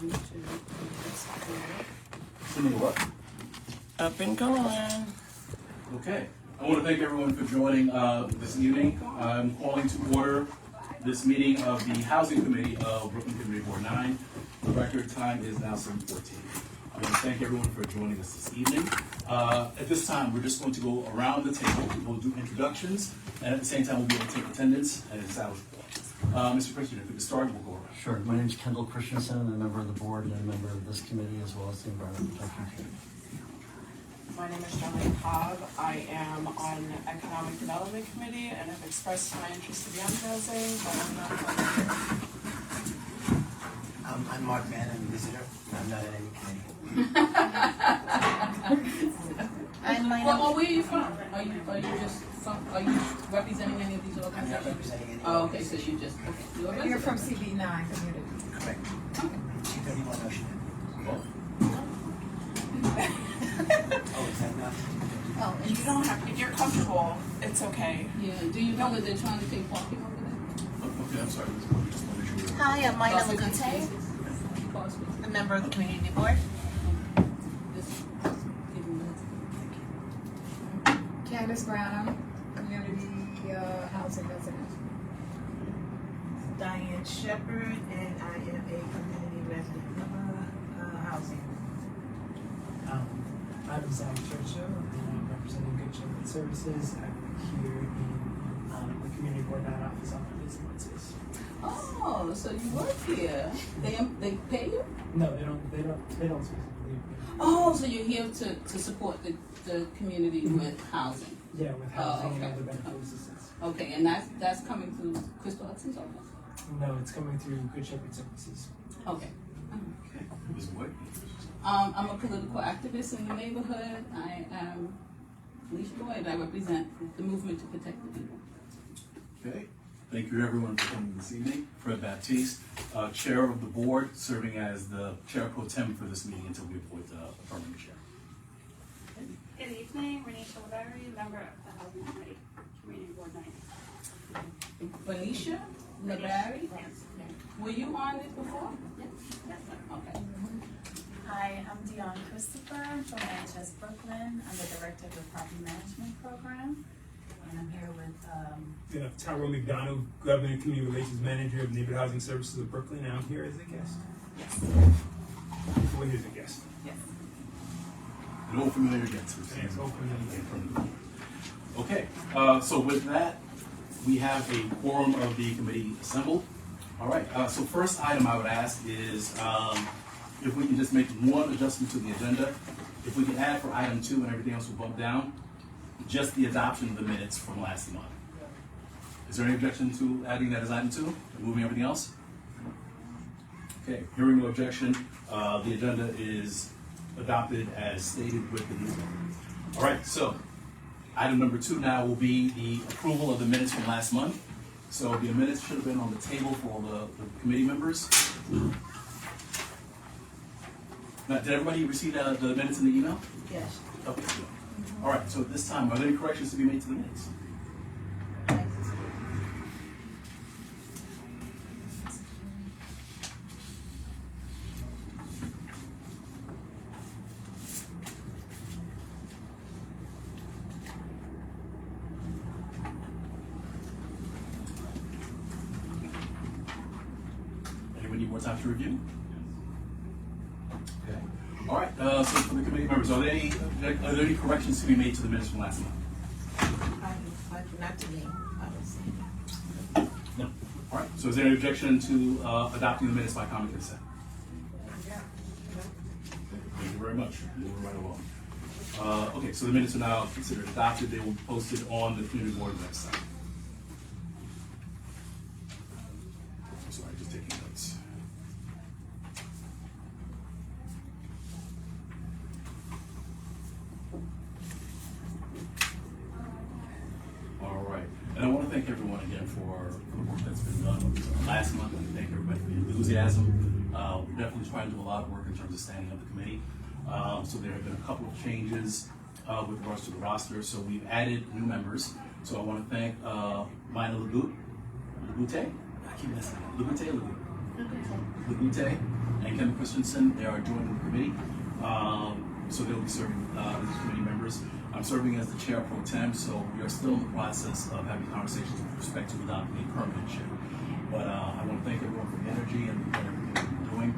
on to this board. Sydney, what? Up and going. Okay. I want to thank everyone for joining this evening. I'm calling to order this meeting of the Housing Committee of Brooklyn Community Board 9. The record time is now 7:14. I want to thank everyone for joining us this evening. At this time, we're just going to go around the table. We'll do introductions, and at the same time, we'll be able to take attendance and establish quorum. Mr. President, if we could start, we'll go around. Sure. My name is Kendall Christensen. I'm a member of the board and a member of this committee as well as the Environmental Protection Committee. My name is Charlene Cobb. I am on the Economic Development Committee and have expressed my interest to be on housing, but I'm not on I'm Mark Mann, I'm a visitor. I'm not in any committee. Well, where are you from? Are you just from? Are you representing any of these I'm not organizations? representing any. Oh, okay. So you just You're from CB9 community. Correct. 231 Ocean. Oh, is that not? Oh, You don't have, if you're comfortable, it's okay. Yeah. Do you know that they're trying to take parking over there? Okay, I'm sorry. Just want to make sure. Hi, I'm Mayna Parking Lagute, spaces? Car spaces? a member of the community board. Just give me Candace Branham, community housing resident. Diane Shepherd, and I am a community resident of housing. I'm Zach Churchill, and I'm representing Good Shepherd Services. I'm here in the Community Board 9 office on Mondays and Wednesdays. Oh, so you work here? They pay you? No, they don't specifically. Oh, so you're here to support the community with housing. Yeah, with housing okay. and other benefit assistance. Okay, and that's coming through Crystal Hudson's office. No, it's coming through Good Shepherd Services. Okay. Okay. Ms. White? I'm a political activist in the neighborhood. I am Alicia Boyd. I represent the movement to protect the people. Okay. Thank you everyone for coming this evening. Fred Baptiste, Chair of the Board, serving as the Chair Pro Tem for this meeting until we appoint a permanent chair. Good evening, Renisha Labarry, member of the Housing Committee, Community Board 9. Venetia Labarry, Yes. were you on it before? Yes. Okay. Hi, I'm Dion Christopher from NHS Brooklyn. I'm the director of the Property Management Program. And I'm here with, Tyrone McDonald, Governor and Community Relations Manager of Neighborhood Housing Services of Brooklyn. I'm here as a guest. yes, We're here as a guest. yes. An old familiar guest. Yes, old familiar. Okay, so with that, we have a quorum of the committee assembled. All right, so first item I would ask is if we can just make one adjustment to the agenda. If we can add for item 2 and everything else will bump down, just the adoption of the minutes from last month. Is there any objection to adding that as item 2 and moving everything else? Okay, hearing no objection, the agenda is adopted as stated with the new one. All right, so item number 2 now will be the approval of the minutes from last month. So the minutes should have been on the table for all the committee members. Now, did everybody receive the minutes in the email? Yes. Okay, good. All right, so at this time, are there any corrections to be made to the minutes? Anyone need more time to review? Okay. All right, so for the committee members, are there any corrections to be made to the minutes from last month? Not to me, I don't see. No. All right, so is there any objection to adopting the minutes by common consent? Thank you very much. Moving right along. Okay, so the minutes are now considered adopted. They will be posted on the community board website. Sorry, just taking notes. All right, and I want to thank everyone again for the work that's been done last month, and thank everybody for the enthusiasm. We're definitely trying to do a lot of work in terms of standing up the committee. So there have been a couple of changes with regards to the roster. So we've added new members. So I want to thank Mayna Lagute. I keep messing up. Lagute. Lugute and Kevin Christensen. They are joining the committee. So they'll be serving as committee members. I'm serving as the chair pro tem, so we are still in the process of having conversations with respect to adopting a permanent chair. But I want to thank everyone for the energy and everything that we're doing.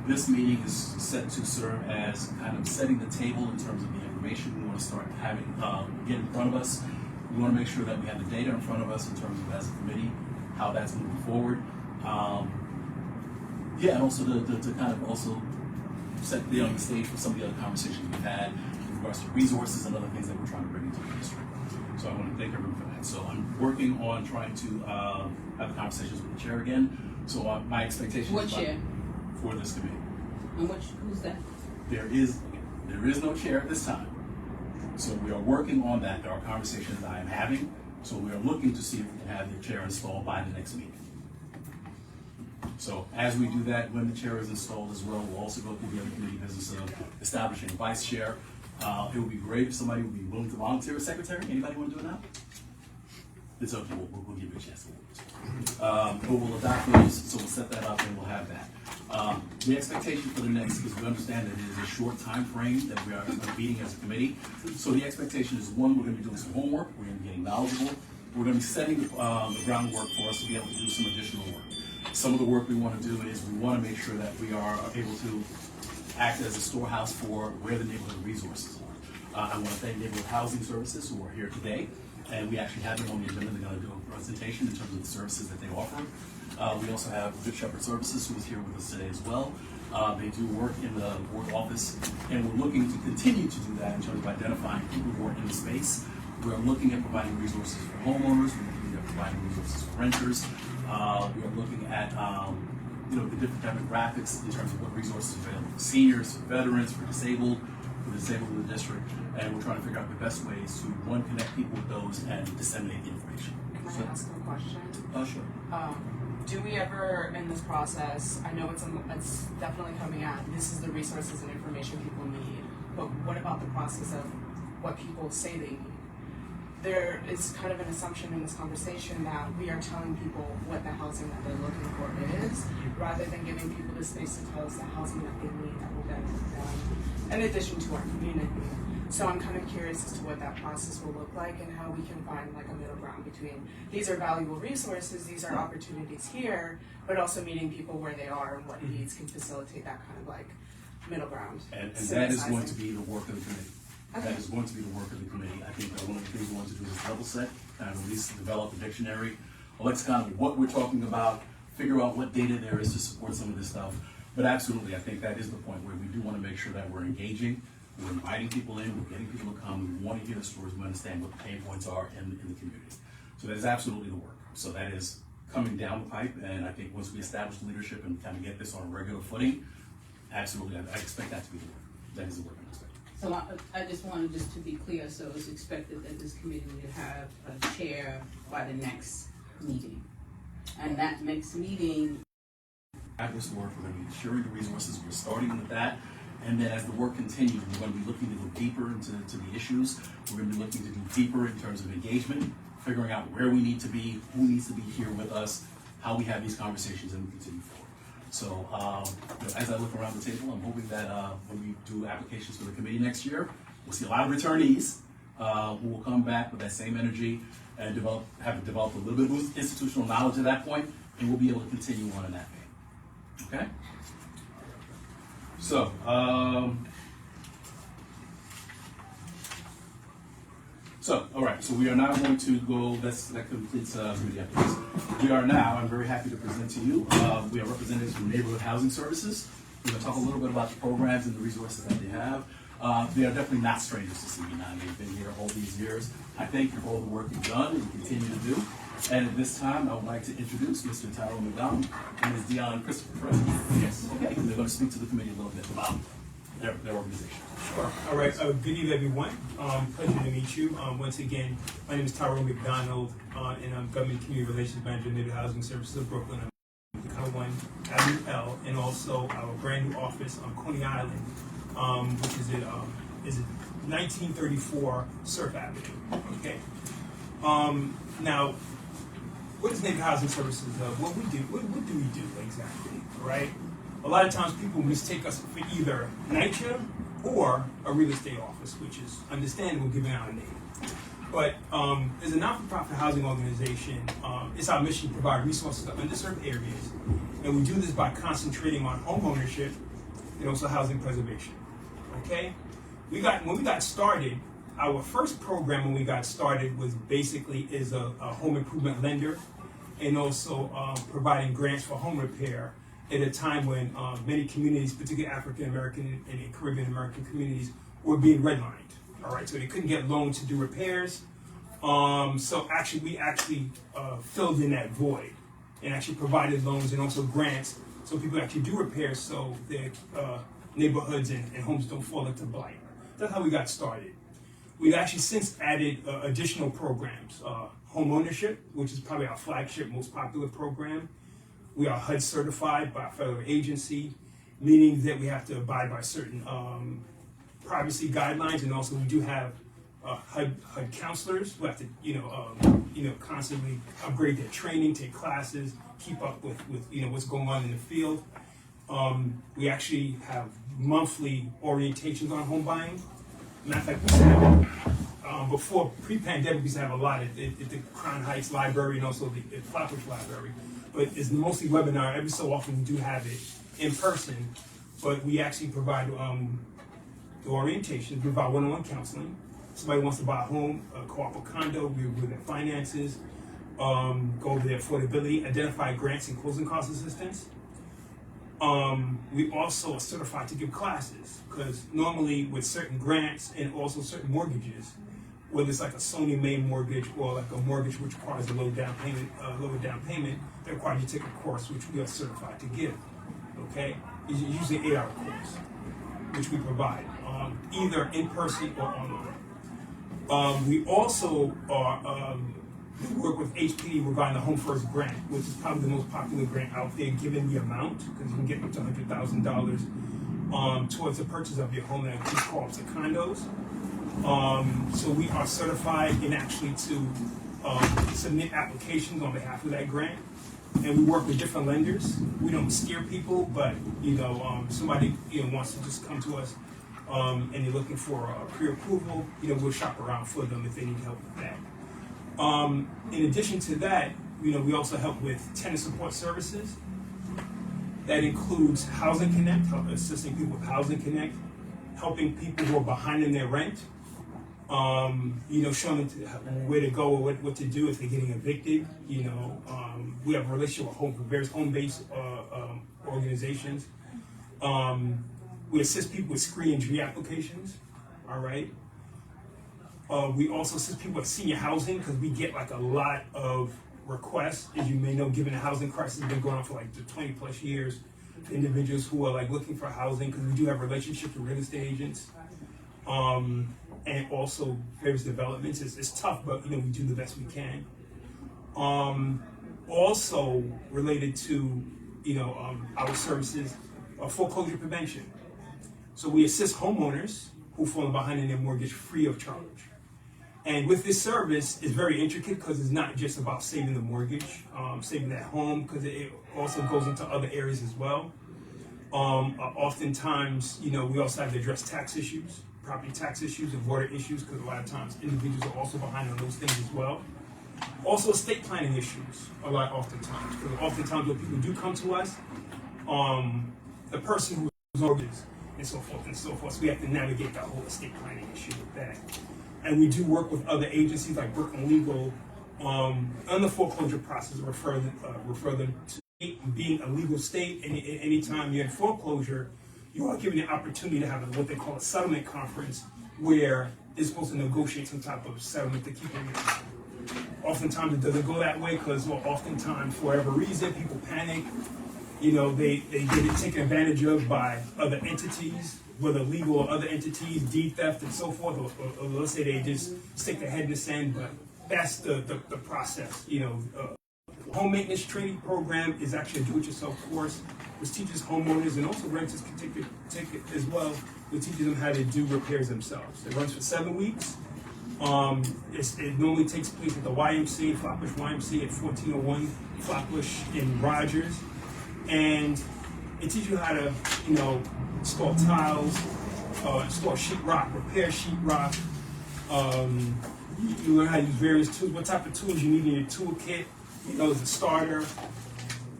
This meeting is set to serve as kind of setting the table in terms of the information we want to start having get in front of us. We want to make sure that we have the data in front of us in terms of as a committee, how that's moving forward. And also to kind of also set the stage for some of the other conversations we've had in regards to resources and other things that we're trying to bring into the district. So I want to thank everyone for that. So I'm working on trying to have the conversations with the chair again. So my expectation What is chair? for this committee. And who's that? There is no chair at this time. So we are working on that. There are conversations I am having. So we are looking to see if we can have the chair installed by the next meeting. So as we do that, when the chair is installed as well, we'll also go through the other committee business of establishing a vice chair. It would be great if somebody would be willing to volunteer as secretary. Anybody want to do it now? It's okay. We'll give you a chance. But we'll adopt those, so we'll set that up and we'll have that. The expectation for the next, because we understand that it is a short time frame that we are meeting as a committee. So the expectation is, one, we're going to be doing some homework. We're going to be getting knowledgeable. We're going to be setting the groundwork for us to be able to do some additional work. Some of the work we want to do is we want to make sure that we are able to act as a storehouse for where the neighborhood resources are. I want to thank Neighborhood Housing Services who are here today, and we actually have them on the agenda. They're going to do a presentation in terms of the services that they offer. We also have Good Shepherd Services, who is here with us today as well. They do work in the board office, and we're looking to continue to do that in terms of identifying people who are in the space. We're looking at providing resources for homeowners. We're looking at providing resources for renters. We are looking at the different demographics in terms of what resources are available for seniors, for veterans, for disabled in the district, and we're trying to figure out the best ways to, one, connect people with those and disseminate the information. Can I ask a question? Sure. Do we ever, in this process, I know it's definitely coming out, this is the resources and information people need, but what about the process of what people say they need? There is kind of an assumption in this conversation that we are telling people what the housing that they're looking for is, rather than giving people the space to tell us the housing that they need that will benefit them, in addition to our community. So I'm kind of curious as to what that process will look like and how we can find like a middle ground between these are valuable resources, these are opportunities here, but also meeting people where they are and what needs can facilitate that kind of like middle ground. And that is going to be the work of the committee. Okay. That is going to be the work of the committee. I think that one of the things we want to do is level set, kind of at least develop a dictionary, a lexicon of what we're talking about, figure out what data there is to support some of this stuff. But absolutely, I think that is the point where we do want to make sure that we're engaging, we're inviting people in, we're getting people to come, we want to hear the stories, we understand what the pain points are in the community. So that is absolutely the work. So that is coming down the pipe, and I think once we establish leadership and kind of get this on a regular footing, absolutely, I expect that to be the work. That is the work I expect. So I just wanted just to be clear, so it's expected that this committee would have a chair by the next meeting. And that next meeting. At this work, we're going to be sharing the resources, we're starting with that. And then as the work continues, we're going to be looking to go deeper into the issues. We're going to be looking to do deeper in terms of engagement, figuring out where we need to be, who needs to be here with us, how we have these conversations, and we continue forward. So as I look around the table, I'm hoping that when we do applications for the committee next year, we'll see a lot of returnees who will come back with that same energy and have developed a little bit of institutional knowledge at that point, and we'll be able to continue on in that vein. Okay? So, all right, so we are now going to go, that completes committee updates. We are now, I'm very happy to present to you, we have representatives from Neighborhood Housing Services. We're going to talk a little bit about the programs and the resources that they have. They are definitely not strangers to CB9. They've been here all these years. I thank you for all the work you've done and continue to do. And at this time, I would like to introduce Mr. Tyrone McDonald and Ms. Dion Christopher. Yes. Okay. They're going to speak to the committee a little bit about their organization. Sure. All right. Good evening, everyone. Pleasure to meet you. Once again, my name is Tyrone McDonald, and I'm Government Community Relations Manager at Neighborhood Housing Services of Brooklyn. I'm 1 Avenue L, and also our brand new office on Coney Island, which is a 1934 Surf Avenue. Okay. Now, what is neighborhood housing services? What do we do exactly, right? A lot of times people mistake us for either NYCHA or a real estate office, which is understandable given our name. But as a not-for-profit housing organization, it's our mission to provide resources to underserved areas, and we do this by concentrating on home ownership and also housing preservation. Okay, when we got started, our first program when we got started was basically as a home improvement lender, and also providing grants for home repair at a time when many communities, particularly African American and Caribbean American communities, were being redlined. All right, so they couldn't get loans to do repairs. So we actually filled in that void and actually provided loans and also grants so people actually do repairs so their neighborhoods and homes don't fall into blight. That's how we got started. We've actually since added additional programs. Home ownership, which is probably our flagship, most popular program. We are HUD certified by a federal agency, meaning that we have to abide by certain privacy guidelines, and also we do have HUD counselors who have to, constantly upgrade their training, take classes, keep up with what's going on in the field. We actually have monthly orientations on home buying. Matter of fact, we used to have before pre-pandemic, we used to have a lot at the Crown Heights Library and also the Flatbush Library. But it's mostly webinar. Every so often we do have it in person, but we actually provide the orientation, provide one-on-one counseling. Somebody wants to buy a home, co-op or condo, we review their finances, go over their affordability, identify grants and closing cost assistance. We also are certified to give classes, because normally with certain grants and also certain mortgages, whether it's like a Sony May mortgage or like a mortgage which requires a lower down payment, they require you to take a course which we are certified to give. Okay, it's usually an 8-hour course, which we provide either in person or online. We also are we work with HPD regarding the Home First grant, which is probably the most popular grant out there, given the amount, because you can get up to $100,000 towards the purchase of your home, that includes co-ops and condos. So we are certified in actually to submit applications on behalf of that grant, and we work with different lenders. We don't scare people, but somebody wants to just come to us and they're looking for pre-approval, we'll shop around for them if they need help with that. In addition to that, we also help with tenant support services. That includes Housing Connect, assisting people with Housing Connect, helping people who are behind in their rent, showing them where to go or what to do if they're getting evicted. We have a relationship with various home-based organizations. We assist people with screen and applications. All right. We also assist people with senior housing, because we get like a lot of requests, as you may know, given the housing crisis has been going on for like 20 plus years. Individuals who are like looking for housing, because we do have relationships with real estate agents, and also various developments. It's tough, but we do the best we can. Also related to our services, foreclosure prevention. So we assist homeowners who fall behind in their mortgage free of charge. And with this service, it's very intricate, because it's not just about saving the mortgage, saving that home, because it also goes into other areas as well. Oftentimes, we also have to address tax issues, property tax issues, and water issues, because a lot of times individuals are also behind on those things as well. Also, estate planning issues, oftentimes, because oftentimes when people do come to us, the person who's mortgaged and so forth and so forth, so we have to navigate that whole estate planning issue with that. And we do work with other agencies like Brooklyn Legal on the foreclosure process, refer them to being a legal state. And anytime you're in foreclosure, you are given the opportunity to have what they call a settlement conference, where they're supposed to negotiate some type of settlement to keep it. Oftentimes it doesn't go that way, because oftentimes, for whatever reason, people panic. They get it taken advantage of by other entities, whether legal or other entities, deed theft and so forth, or let's say they just stick their head in the sand. But that's the process. Home maintenance training program is actually a do-it-yourself course, which teaches homeowners and also renters can take it as well. It teaches them how to do repairs themselves. It runs for 7 weeks. It normally takes place at the YMCA, Flatbush YMCA at 1401 Flatbush in Rogers. And it teaches you how to, install tiles, install sheetrock, repair sheetrock. You learn how to use various tools, what type of tools you need in your toolkit, as a starter.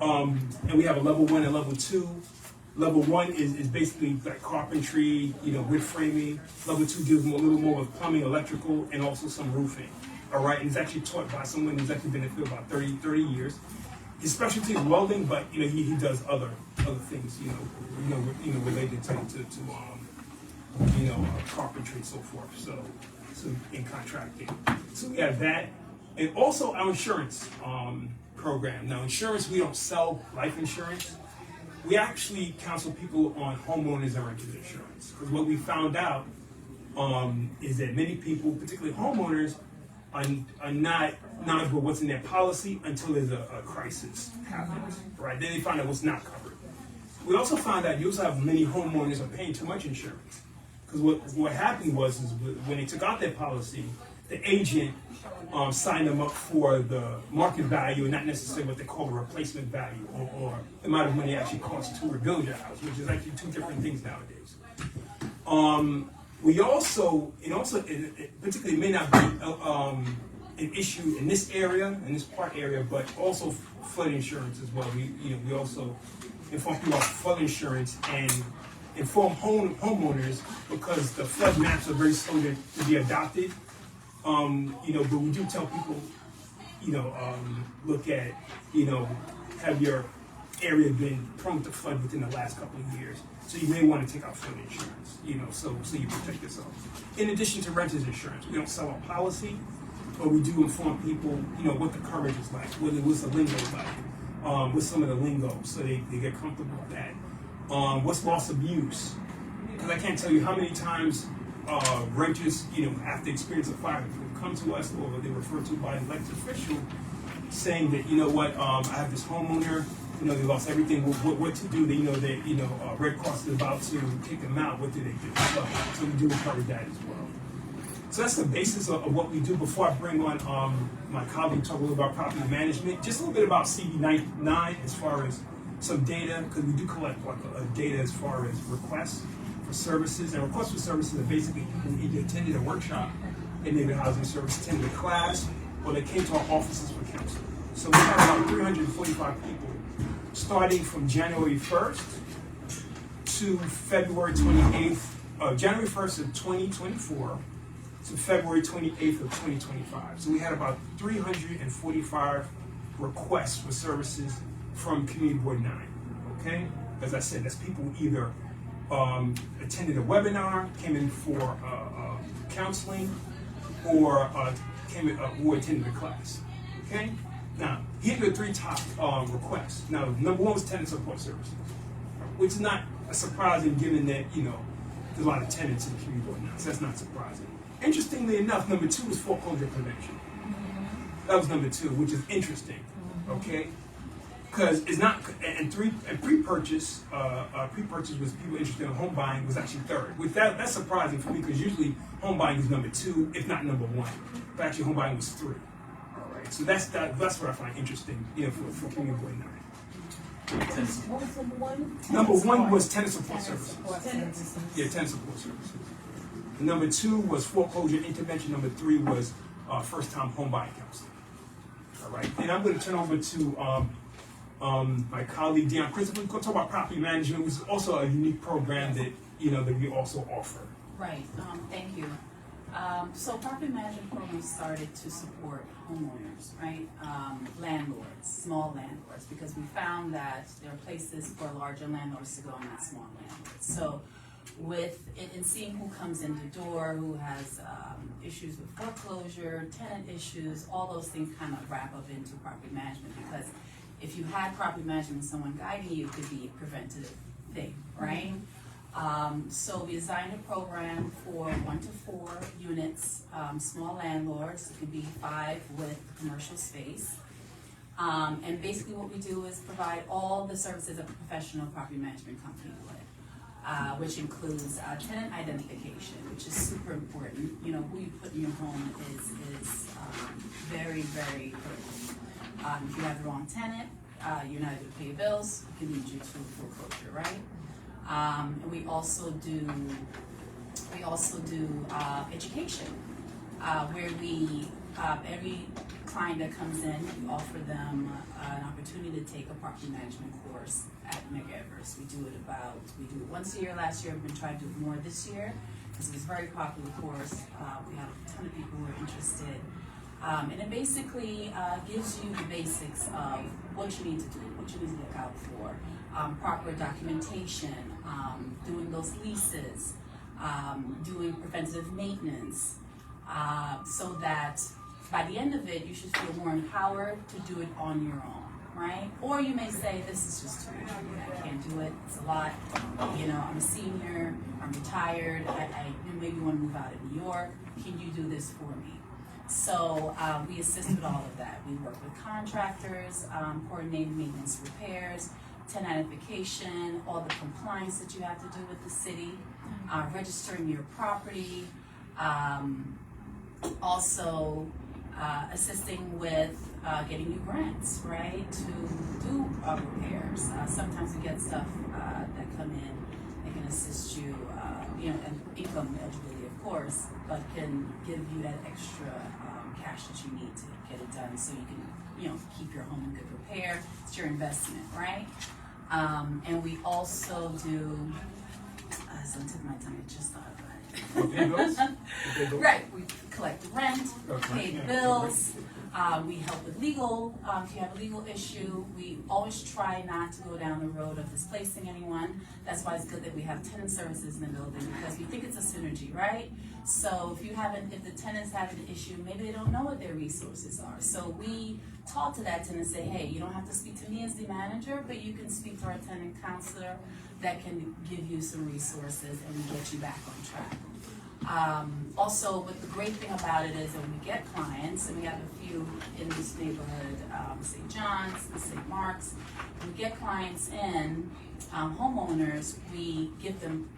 And we have a level 1 and level 2. Level 1 is basically like carpentry, wood framing. Level 2 deals a little more with plumbing, electrical, and also some roofing. All right, and it's actually taught by someone who's actually been in the field about 30 years. His specialty is welding, but he does other things, related to carpentry and so forth. So in contracting. So we have that, and also our insurance program. Now, insurance, we don't sell life insurance. We actually counsel people on homeowners and renters insurance, because what we found out is that many people, particularly homeowners, are not knowledgeable what's in their policy until there's a crisis happens, right? Then they find out what's not covered. We also found out you also have many homeowners are paying too much insurance, because what happened was when they took out their policy, the agent signed them up for the market value and not necessarily what they call a replacement value, or the amount of money it actually costs to rebuild your house, which is actually two different things nowadays. We also, particularly may not be an issue in this area, in this park area, but also flood insurance as well. We also inform people about flood insurance and inform homeowners, because the flood maps are very slow to be adopted. But we do tell people, look at, have your area been prone to flood within the last couple of years? So you may want to take out flood insurance, so you protect yourself. In addition to renters insurance, we don't sell a policy, but we do inform people, what the coverage is like, what's the lingo like, what's some of the lingo, so they get comfortable with that. What's loss of use? Because I can't tell you how many times renters, after experience of fire, will come to us, or they're referred to by an elected official, saying that, I have this homeowner, they lost everything. What to do? They know that Red Cross is about to kick them out. What do they do? So we do encourage that as well. So that's the basis of what we do. Before I bring on my colleague to talk a little about property management, just a little bit about CB9 as far as some data, because we do collect data as far as requests for services. And requests for services are basically people who either attended a workshop in neighborhood housing service, attended a class, or they came to our offices for counseling. So we have about 345 people starting from January 1st to February 28th, January 1st of 2024 to February 28th of 2025. So we had about 345 requests for services from Community Board 9, okay? As I said, that's people who either attended a webinar, came in for counseling, or who attended a class, okay? Now, here are the three top requests. Now, number one was tenant support services, which is not surprising given that, there's a lot of tenants in the community board now, so that's not surprising. Interestingly enough, number two was foreclosure prevention. That was number two, which is interesting, okay? Because it's not, and pre-purchase was people interested in home buying was actually third. That's surprising for me, because usually home buying is number two, if not number one. But actually home buying was three. So that's what I find interesting, for Community Board 9. What was number one? Number one was tenant support services. Yeah, tenant support services. And number two was foreclosure intervention. Number three was first-time home buying counseling. All right, and I'm going to turn over to my colleague Dion Christopher. We're going to talk about property management, which is also a unique program that that we also offer. Right. Thank you. So property management program started to support homeowners, right? Landlords, small landlords, because we found that there are places for larger landlords to go and not small landlords. So in seeing who comes in the door, who has issues with foreclosure, tenant issues, all those things kind of wrap up into property management, because if you had property management, someone guiding you, it could be a preventative thing, right? So we designed a program for 1 to 4 units, small landlords. It could be 5 with commercial space. And basically what we do is provide all the services a professional property management company would. which includes tenant identification, which is super important. You know, who you put in your home is very, very critical. If you have the wrong tenant, you're not able to pay your bills, it can lead you to foreclosure, right? And we also do education, where we every client that comes in, we offer them an opportunity to take a property management course at McEvers. We do it once a year. Last year, we've been trying to do it more this year because it was a very popular course. We have a ton of people who are interested. And it basically gives you the basics of what you need to do, what you need to look out for, proper documentation, doing those leases, doing preventative maintenance, so that by the end of it, you should feel more empowered to do it on your own, right? Or you may say, this is just too much for me, I can't do it, it's a lot, you know, I'm a senior, I'm retired, I maybe want to move out of New York, can you do this for me? So we assist with all of that. We work with contractors, coordinate maintenance repairs, tenant identification, all the compliance that you have to do with the city, registering your property, also assisting with getting you grants, right, to do repairs. Sometimes we get stuff that come in that can assist you, you know, and income eligibility, of course, but can give you that extra cash that you need to get it done so you can, you know, keep your home in good repair. It's your investment, right? And we also do, so it took my time, I just thought of it. Right, we collect the rent, pay the bills, we help with legal, if you have a legal issue. We always try not to go down the road of displacing anyone. That's why it's good that we have tenant services in the building, because we think it's a synergy, right? So if the tenants have an issue, maybe they don't know what their resources are. So we talk to that tenant and say, hey, you don't have to speak to me as the manager, but you can speak to our tenant counselor that can give you some resources and get you back on track. Also, but the great thing about it is that when we get clients, and we have a few in this neighborhood, St. John's, St. Mark's, when we get clients in, homeowners, we give them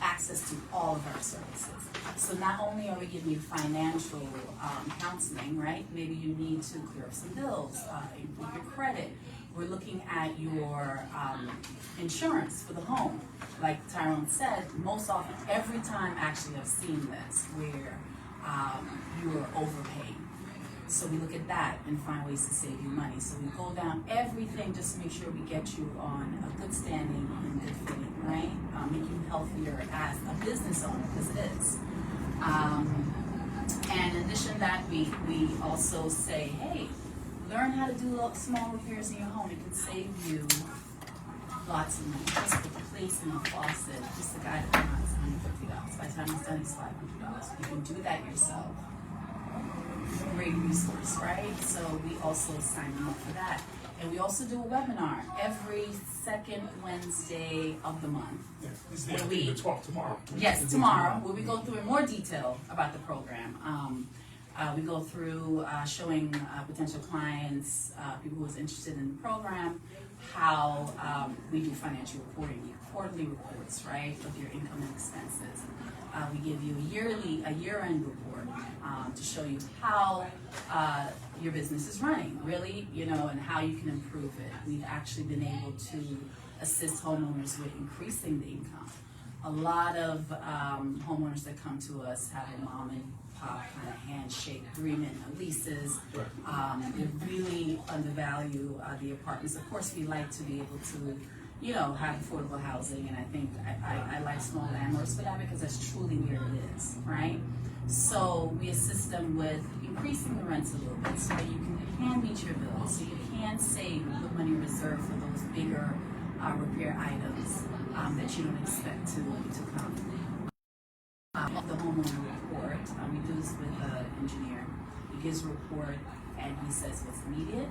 access to all of our services. So not only are we giving you financial counseling, right? Maybe you need to clear up some bills, improve your credit. We're looking at your insurance for the home. Like Tyrone said, most often, every time actually I've seen this, where you are overpaying. So we look at that and find ways to save you money. So we go down everything just to make sure we get you on a good standing and good footing, right? Make you healthier as a business owner, because it is. And in addition to that, we also say, hey, learn how to do small repairs in your home. It can save you lots of money. Just replacing a faucet, just a guy that costs $150. By the time it's done, it's $500. You can do that yourself. Great resource, right? So we also sign them up for that. And we also do a webinar every second Wednesday of the month. Yeah, this is the thing to talk tomorrow. Yes, tomorrow, where we go through in more detail about the program. We go through showing potential clients, people who are interested in the program, how we do financial reporting, quarterly reports, right, of your income and expenses. We give you a year-end report to show you how your business is running, really, you know, and how you can improve it. We've actually been able to assist homeowners with increasing the income. A lot of homeowners that come to us have a mom and pop kind of handshake agreement, leases. They really undervalue the apartments. Of course, we like to be able to, you know, have affordable housing, and I think I like small landlords for that, because that's truly where it is, right? So we assist them with increasing the rents a little bit so that you can meet your bills, so you can save and put money in reserve for those bigger repair items that you don't expect to come. The homeowner report, we do this with an engineer. He gives a report and he says what's immediate,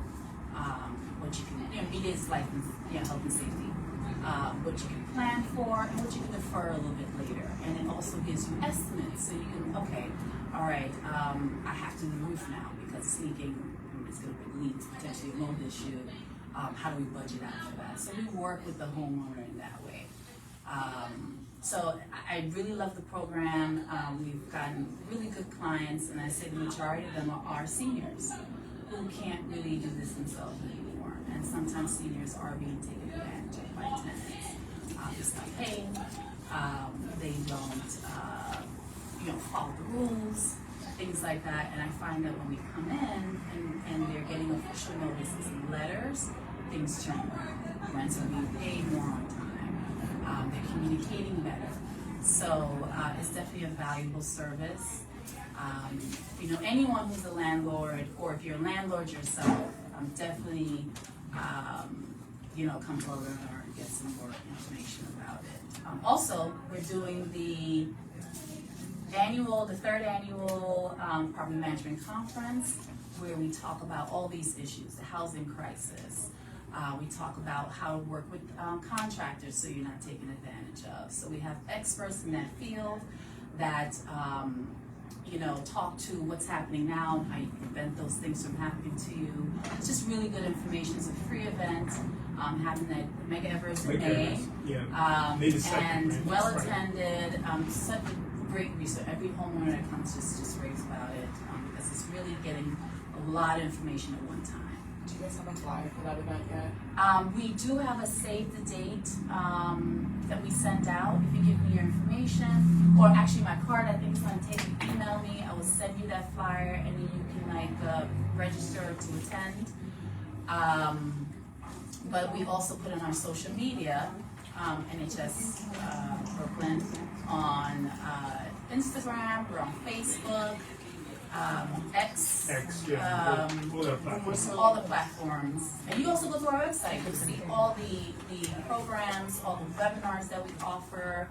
what you can, you know, immediate is life and, you know, health and safety, what you can plan for and what you can defer a little bit later. And it also gives you estimates, so you can, okay, all right, I have to do the roof now because it's leaking, it's going to lead to potentially a mold issue. How do we budget out for that? So we work with the homeowner in that way. So I really love the program. We've gotten really good clients, and I say the majority of them are seniors who can't really do this themselves anymore. And sometimes seniors are being taken advantage of by tenants. It's not paying. They don't, follow the rules, things like that. And I find that when we come in and they're getting official notices and letters, things change. Rents are being paid more on time. They're communicating better. So it's definitely a valuable service. Anyone who's a landlord, or if you're a landlord yourself, definitely, come forward or get some more information about it. Also, we're doing the third annual property management conference, where we talk about all these issues, the housing crisis. We talk about how to work with contractors so you're not taken advantage of. So we have experts in that field that, talk to what's happening now, how you can prevent those things from happening to you. It's just really good information. It's a free event, happening at Mega Evers in May. And well attended, such a great resource. Every homeowner that comes just raves about it, because it's really getting a lot of information at one time. Do you guys have a flyer for that event yet? We do have a save the date that we send out. If you give me your information, or actually my card, I think it's going to take you, email me, I will send you that flyer, and then you can register to attend. But we also put on our social media, NHS Brooklyn, on Instagram, we're on Facebook. X, all the platforms. And you also go to our website to see all the programs, all the webinars that we offer.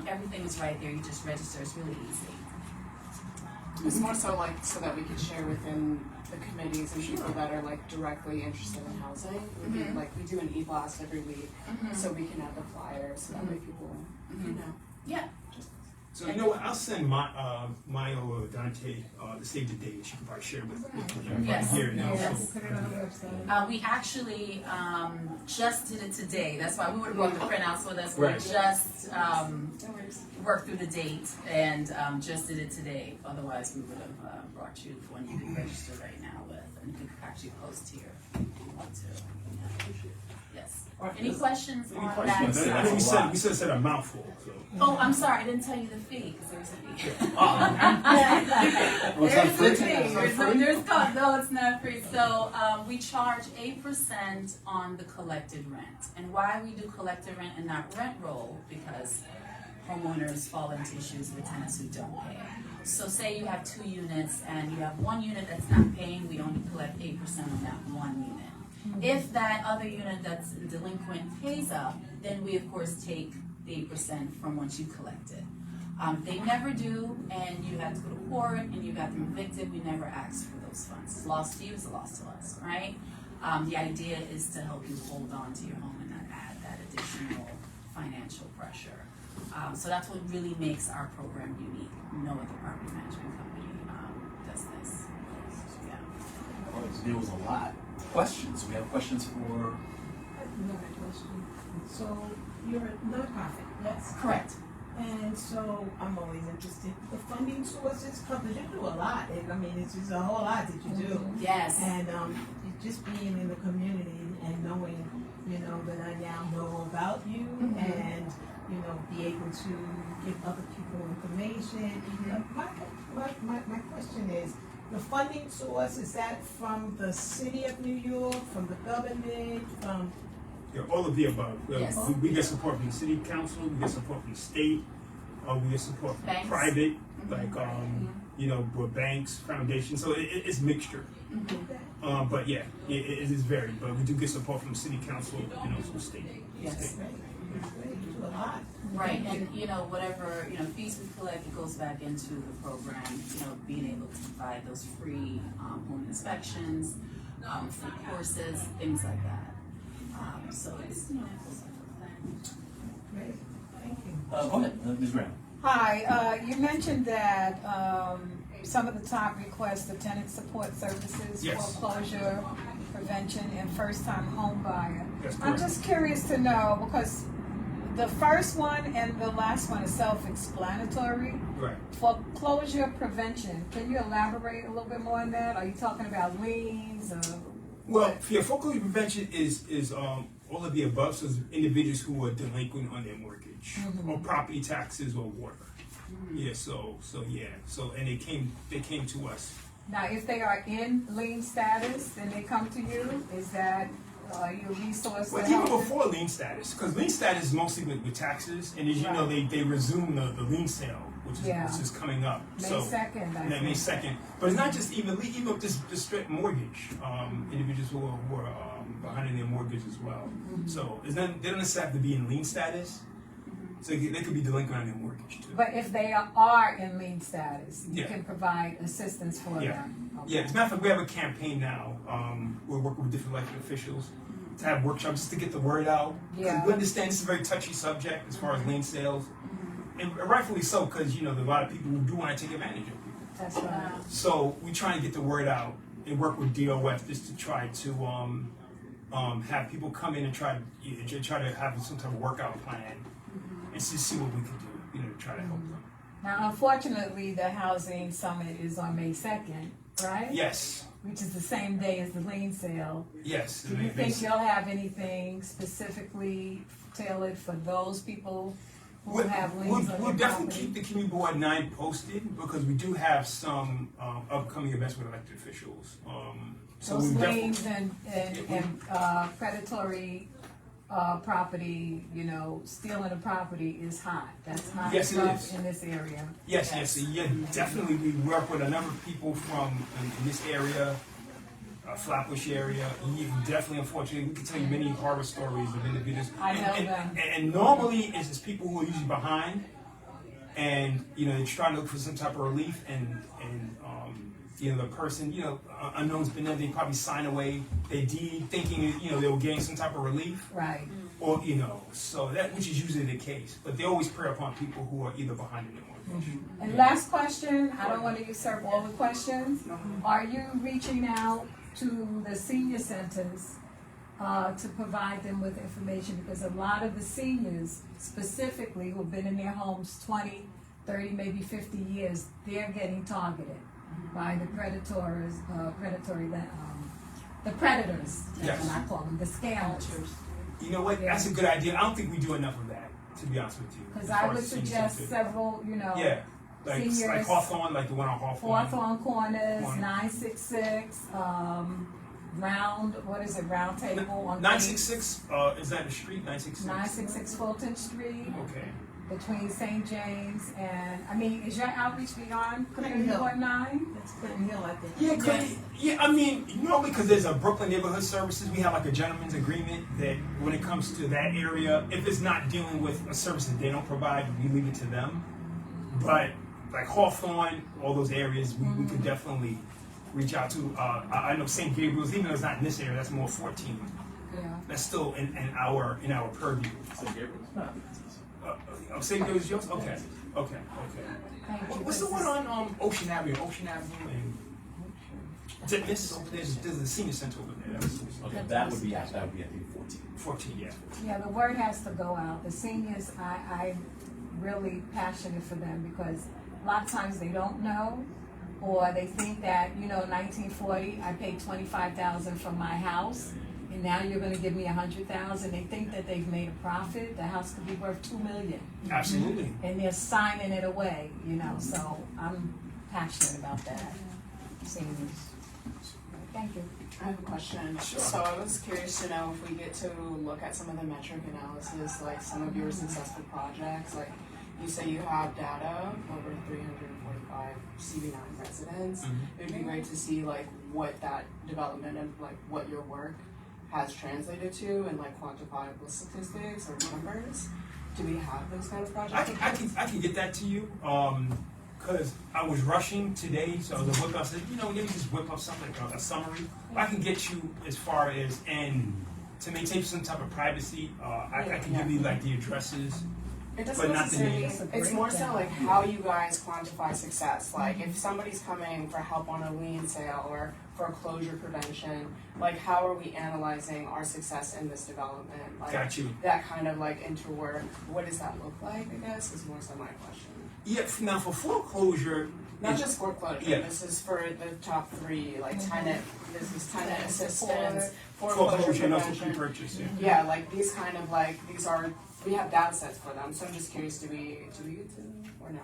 Everything is right there. You just register. It's really easy. It's more so so that we can share within the committees and people that are directly interested in housing. We do an e-blast every week, so we can add the flyer so that way people, Yeah. So you know what? I'll send Maya or Dante the save the date. She can probably share with Yes. here now. Yes, put it on the website. We actually just did it today. That's why we would have brought the printouts with us. Right. We just worked through the date and just did it today. Otherwise, we would have brought you the one you can register right now with, and you can actually post here if you want to. Yeah. Yes. Any questions on I that? think we said a mouthful. So. Oh, I'm sorry, I didn't tell you the fee, because there's a fee. There's a fee. No, it's not free. So we charge 8% on the collected rent. And why we do collected rent and not rent roll? Because homeowners fall into issues with tenants who don't pay. So say you have 2 units and you have 1 unit that's not paying, we only collect 8% on that 1 unit. If that other unit that's delinquent pays up, then we of course take the 8% from what you collected. They never do, and you have to go to court, and you got them evicted. We never ask for those funds. It's lost to you, it's a loss to us, right? The idea is to help you hold on to your home and not add that additional financial pressure. So that's what really makes our program unique. No other property management company does this. Yeah. All right, so there was a lot. Questions? We have questions for. Another question. So you're a nonprofit, yes? Correct. And so I'm always interested. The funding sources, because you do a lot. It's just a whole lot that you do. Yes. And just being in the community and knowing, that I now know about you and, be able to give other people information. My question is, the funding source, is that from the city of New York, from the government, from? Yeah, all of the above. Yes. We get support from the city council, we get support from the state, we get support from Banks. private, with banks, foundations. So it's mixture. But yeah, it is varied. But we do get support from city council, from the state. Yes. You do a lot. Right, and whatever fees we collect, it goes back into the program. Being able to provide those free home inspections, free courses, things like that. So it's Great, thank you. Go ahead, Ms. Graham. Hi, you mentioned that some of the top requests are tenant support services, Yes. foreclosure prevention, and first-time home buyer. That's I'm correct. just curious to know, because the first one and the last one is self-explanatory. Right. Foreclosure prevention, can you elaborate a little bit more on that? Are you talking about liens or? Well, yeah, foreclosure prevention is all of the above. So it's individuals who are delinquent on their mortgage or property taxes or water. Yeah. So and they came to us. Now, if they are in lien status, then they come to you, is that your resource to Well, even help them? before lien status, because lien status is mostly with taxes, and as you know, they resume the lien sale, which is coming up. May So 2nd, I May think. 2nd. But it's not just even just straight mortgage. Individuals who are behind in their mortgage as well. So they don't necessarily have to be in lien status. So they could be delinquent on their mortgage too. But if they are in lien status, you Yeah. can provide assistance for Yeah. them. Okay. Yeah, as a matter of fact, we have a campaign now. We're working with different elected officials to have workshops just to get the word out. 'Cause Yeah. we understand it's a very touchy subject as far as lien sales, and rightfully so, because there are a lot of people who do want to take advantage of people. That's right. So we try and get the word out and work with DOF just to try to have people come in and try to have some type of workout plan and just see what we can do, to try to help them. Now, unfortunately, the housing summit is on May 2nd, right? Yes, Which is the same day as the lien sale. yes. Do you think you'll have anything specifically tailored for those people who have liens on We'll their definitely property? keep the Community Board 9 posted because we do have some upcoming events with elected officials. So Those we definitely. liens and predatory property, stealing a property is hot. That's hot Yes, it stuff is. in this area. Yes, yeah, definitely. We work with a number of people from in this area, Flatbush area. Definitely, unfortunately, we can tell you many horror stories of individuals. I know and, them. And normally, it's people who are usually behind, and they're trying to look for some type of relief, and the person, unknown's been there. They probably sign away their deed, thinking they were getting some type of relief. Right. Or, so that, which is usually the case, but they always prey upon people who are either behind in their mortgage. And last question, I don't want to usurp all the questions. Are you reaching out to the senior centers to provide them with information? Because a lot of the seniors specifically who've been in their homes 20, 30, maybe 50 years, they're getting targeted by the predators, the predators, that's Yes. what I call them, the scammers. You know what? That's a good idea. I don't think we do enough of that, to be honest with you. Because as far I would as senior suggest center. several, Yeah, like seniors. Hawthorne, like the one on Hawthorne. Hawthorne Corners, Corner. 966, Round Table on 966, is that the street? 966? 966 Fulton Street, Okay. between St. James and, is your outreach beyond Community Hill. Board 9? That's Clinton Hill, I think. Normally because there's a Brooklyn Neighborhood Services, we have like a gentleman's agreement that when it comes to that area, if it's not dealing with a service that they don't provide, we leave it to them. But like Hawthorne, all those areas, we could definitely reach out to. I know St. Gabriel's, even though it's not in this area, that's more 14. Yeah. That's still in our purview. St. Gabriel's? St. Gabriel's yours? Okay. Thank you. What's the one on Ocean Avenue? Ocean Avenue and Titmus over there. There's a senior center over there. Okay, that would be I think 14. 14, yeah. Yeah, the word has to go out. The seniors, I'm really passionate for them because a lot of times they don't know, or they think that, 1940, I paid $25,000 for my house, and now you're gonna give me $100,000. They think that they've made a profit. The house could be worth $2 million. Absolutely. And they're signing it away, so I'm passionate about that. Seniors. Thank you. I have a question. Sure. So I was curious to know if we get to look at some of the metric analysis, like some of your successful projects, like you say you have data over 345 CV9 residents. It'd be great to see like what that development and like what your work has translated to and like quantifiable statistics or numbers. Do we have those kind of projects? I can get that to you. Because I was rushing today, so I was whip up. I said, let me just whip up something like a summary. I can get you as far as and to maintain some type of privacy. I can give you like the addresses. It doesn't But not the necessarily, names. it's more so like how you guys quantify success. Like if somebody's coming for help on a lien sale or foreclosure prevention, like how are we analyzing our success in this development? Like Got you. that kind of like interwork, what does that look like, I guess, is more so my question. Yeah, now for foreclosure, Not it's- just foreclosure, Yeah. this is for the top three, like tenant, this is tenant Tenant assistance, foreclosure foreclosure and also prevention. pre-purchase, yeah. Yeah, like these kind of like, these are, we have data sets for them, so I'm just curious, do we get to, or no?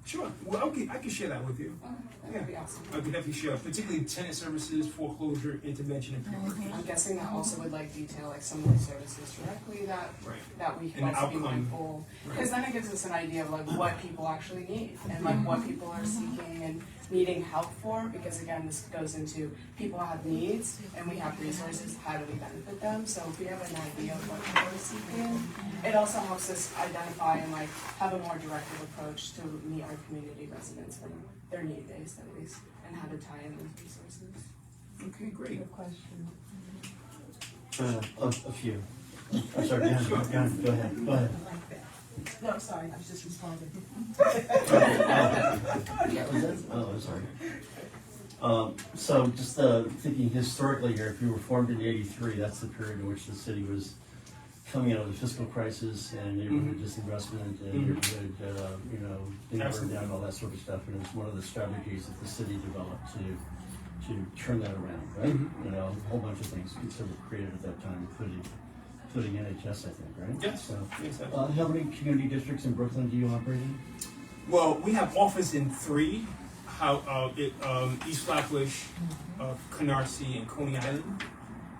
Sure, well, okay, I can share that with you. Okay, that would be awesome. I can definitely share, particularly tenant services, foreclosure, intervention, and pre-purchase. I'm guessing that also would like detail like some of the services directly that Right. we can And the also be outcome. mindful, Right. because then it gives us an idea of like what people actually need and like what people are seeking and needing help for, because again, this goes into people have needs and we have resources, how do we benefit them? So if we have an idea of what people are seeking, it also helps us identify and like have a more directed approach to meet our community residents from their need based at least, and how to tie in those resources. Okay, great. Good question. A few. I'm sorry, go ahead, go ahead. I like that. No, I'm sorry, I was just responding. Oh, I'm sorry. So just thinking historically here, if you were formed in '83, that's the period in which the city was coming out of the fiscal crisis and neighborhood disinvestment and neighborhood, being burned down, all that sort of stuff. And it's one of the strategies that the city developed to turn that around, right? A whole bunch of things sort of created at that time, including NHS, I think, right? Yes. So, Yes, how many community districts in Brooklyn do you operate in? Well, we have office in 3, East Flatbush, Canarsie, and Coney Island.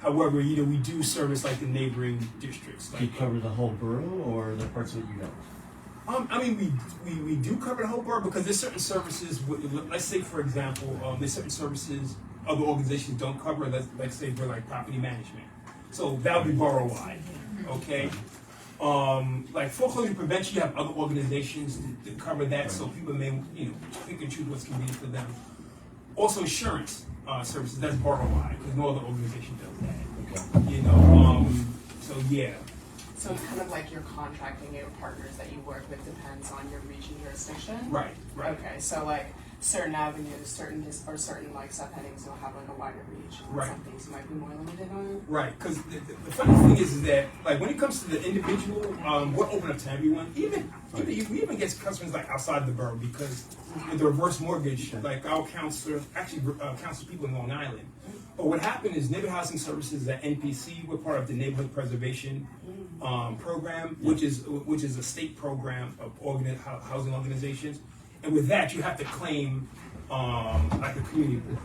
However, we do service like the neighboring districts. Do you cover the whole borough or the parts that you don't? We do cover the whole borough because there's certain services. Let's say, for example, there's certain services other organizations don't cover. Let's say for like property management. So that would be borough-wide, okay? Like foreclosure prevention, you have other organizations that cover that, so people may, pick and choose what's convenient for them. Also, insurance services, that's borough-wide, because no other organization does that. Okay. So yeah. So it's kind of like your contracting, your partners that you work with depends on your region jurisdiction? Right. Okay, so like certain avenues, certain like subheadings will have like a wider reach. And Right. some things you might be more limited on. Right, because the funny thing is that like when it comes to the individual, we're open up to everyone. We even get customers like outside the borough because with the reverse mortgage, like our counselor actually counsels people in Long Island. But what happened is Neighborhood Housing Services at NPC, we're part of the Neighborhood Preservation program, which is a state program of housing organizations. And with that, you have to claim like a community board.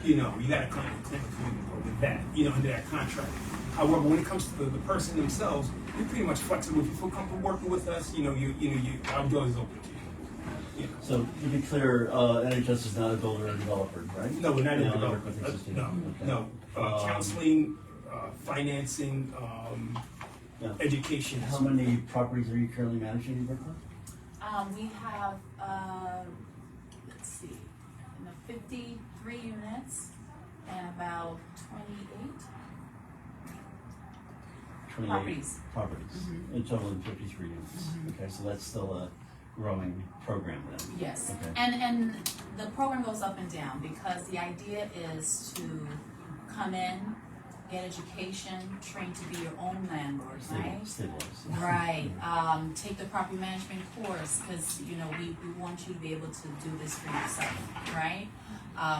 You got to claim a community board with that, under that contract. However, when it comes to the person themselves, you're pretty much flexible. If you feel comfortable working with us, our door is open to you. So to be clear, NHS is not a builder or developer, right? No, we're not in They only development. work with existing. No. Okay. Counseling, financing, Yeah. education. How many properties are you currently managing in Brooklyn? We have, let's see, 53 units and about 28 properties. Properties, in total of 53 units. Okay, so that's still a growing program then? Yes, Okay. and the program goes up and down because the idea is to come in, get education, train to be your own landlord, right? Stabilize. Right. Take the property management course because we want you to be able to do this for yourself, right?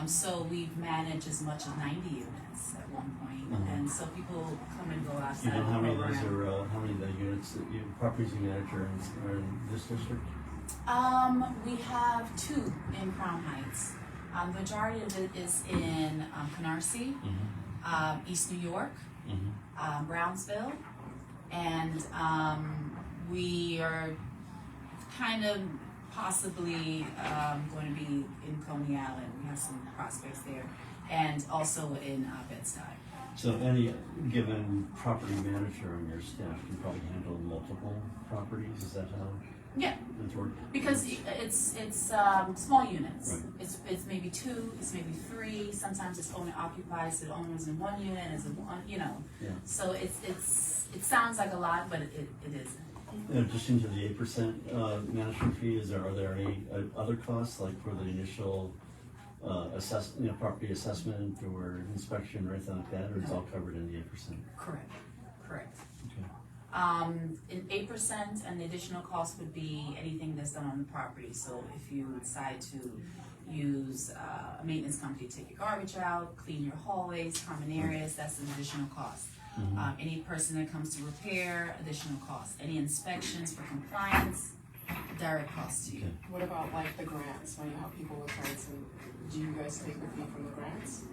So we've managed as much as 90 units at one point, and so people come and go Do outside you know the how many of program. those are, how many of the units that properties you manage are in this district? We have 2 in Crown Heights. The majority of it is in Canarsie, East New York, Brownsville, and we are kind of possibly going to be in Coney Island. We have some prospects there, and also in Bed-Stuy. So any given property manager on your staff can probably handle multiple properties, is that how Yeah, it's worked? because it's small units. Right. It's maybe 2, it's maybe 3. Sometimes it's owner occupied, so the owner's in one unit, is in one, Yeah. So it sounds like a lot, but it isn't. In addition to the 8% management fee, are there any other costs, like for the initial property assessment or inspection or anything like that, or it's all covered in the 8%? Correct, correct. Okay. In 8%, and the additional cost would be anything that's done on the property. So if you decide to use a maintenance company to take your garbage out, clean your hallways, common areas, that's an additional cost. Any person that comes to repair, additional cost. Any inspections for compliance, direct cost to you. Okay. What about like the grants, when you help people with grants, and do you guys take the fee from the grants?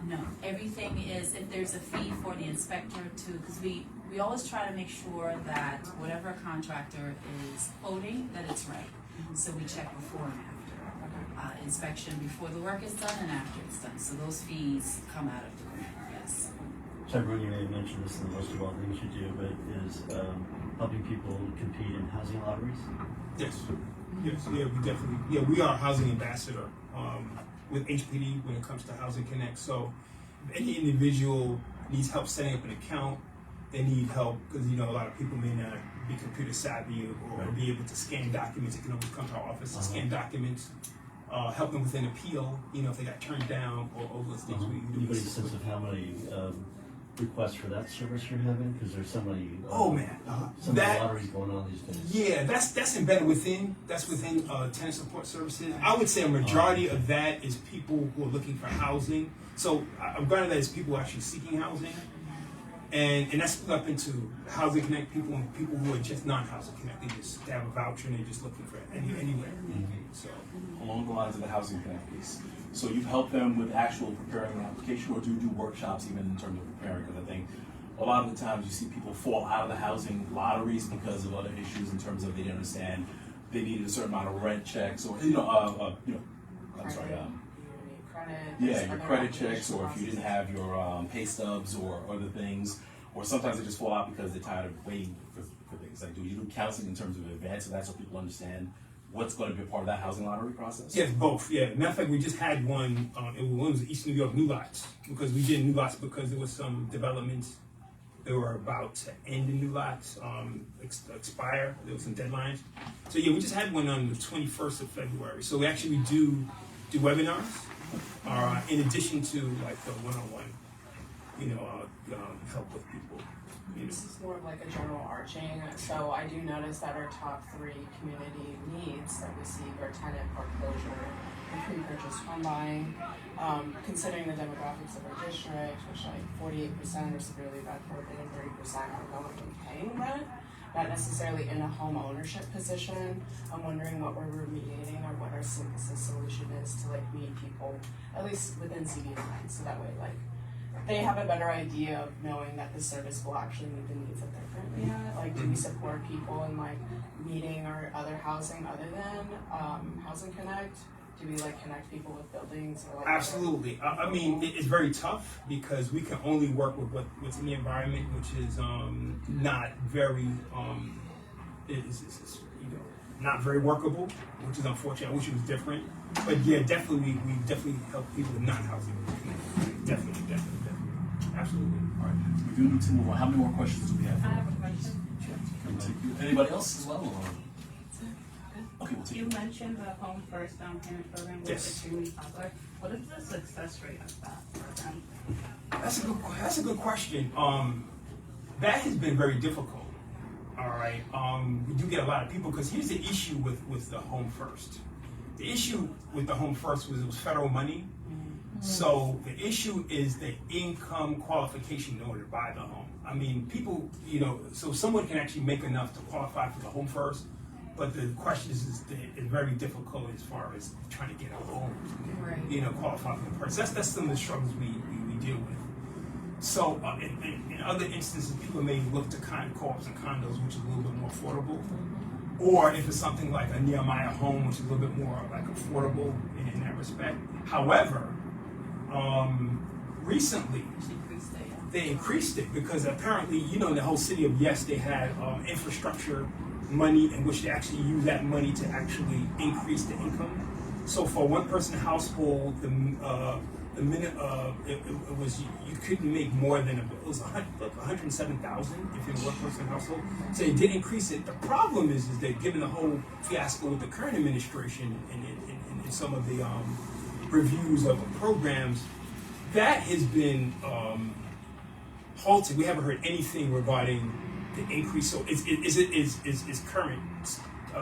No, everything is, if there's a fee for the inspector to, because we always try to make sure that whatever a contractor is quoting, that it's right. So we check before and after. Inspection before the work is done and after it's done. So those fees come out of the grant, yes. Tyrone, you may have mentioned this in the list of all things you do, but is helping people compete in housing lotteries? Yes, we definitely, we are a housing ambassador with HPD when it comes to Housing Connect. So if any individual needs help setting up an account, they need help because a lot of people may not be computer savvy or be able to scan documents. They can always come to our office to scan documents, help them with an appeal, if they got turned down or all those things. We do. Anybody sense of how many requests for that service you're having? Because there's so many. Some that lotteries going on these days. Yeah, that's embedded within. That's within tenant support services. I would say a majority of that is people who are looking for housing. So I'm granted that is people actually seeking housing, and that's split up into Housing Connect people and people who are just non-Housing Connect. They have a voucher and they're just looking for anywhere. So Along the lines of the Housing Connect piece, so you've helped them with actual preparing an application, or do you do workshops even in terms of preparing? Because I think a lot of the times you see people fall out of the housing lotteries because of other issues in terms of they didn't understand they needed a certain amount of rent checks, or your credit checks, or if you didn't have your pay stubs or other things, or sometimes they just fall out because they're tired of waiting for things. Like, do you do counseling in terms of advance of that so people understand what's going to be a part of that housing lottery process? yes, both. Yeah, matter of fact, we just had one. It was East New York New Lots because we did New Lots because there was some developments that were about to end in New Lots, expire. There were some deadlines. So yeah, we just had one on the 21st of February. So we actually do webinars in addition to like the one-on-one, help with people. This is more of like a general arching. So I do notice that our top 3 community needs that we see are tenant foreclosure and pre-purchase home buying. Considering the demographics of our district, which like 48% are severely bad credit and 30% are not even paying rent, not necessarily in a home ownership position. I'm wondering what we're remediating or what our synthesis solution is to like meet people, at least within CB9, so that way like they have a better idea of knowing that the service will actually meet the needs that they're currently at. Like, do we support people in like meeting our other housing other than Housing Connect? Do we like connect people with buildings or like? Absolutely. I mean, it's very tough because we can only work with what's in the environment, which is not very not very workable, which is unfortunate. I wish it was different, but yeah, definitely we definitely help people with non-housing. Definitely. Absolutely. All right. We do need to move on. How many more questions do we have? I have a question. Anybody else as well? Okay, we'll take You it. mentioned the Home First Down Payment Program was Yes. extremely popular. What is the success rate of that program? That's a good question. That has been very difficult. All right. We do get a lot of people because here's the issue with the Home First. The issue with the Home First was it was federal money. So the issue is the income qualification in order to buy the home. I mean, people, so someone can actually make enough to qualify for the Home First, but the question is it's very difficult as far as trying to get a home, qualify for the purchase. That's some of the struggles we deal with. So in other instances, people may look to co-ops and condos, which is a little bit more affordable. Or if it's something like a Nehemiah home, which is a little bit more like affordable in that respect. However, recently they increased it because apparently, in the whole city of Yes, they had infrastructure money in which they actually use that money to actually increase the income. So for one person household, the minute it was you couldn't make more than it was $107,000 if you're a one person household. So they did increase it. The problem is that given the whole fiasco with the current administration and some of the reviews of programs, that has been halted. We haven't heard anything regarding the increase. So is current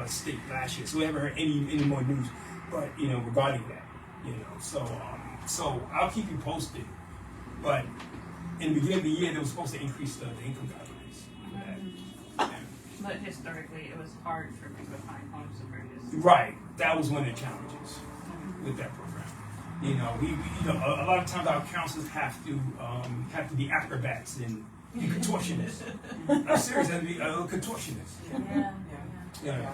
state last year. So we haven't heard any more news, but regarding that, so I'll keep you posted. But in the beginning of the year, they were supposed to increase the income guidelines. But historically, it was hard for people to find homes to purchase. Right, that was one of the challenges with that program. A lot of times our counselors have to be acrobats and contortionists. I'm serious, have to be contortionists. Yeah.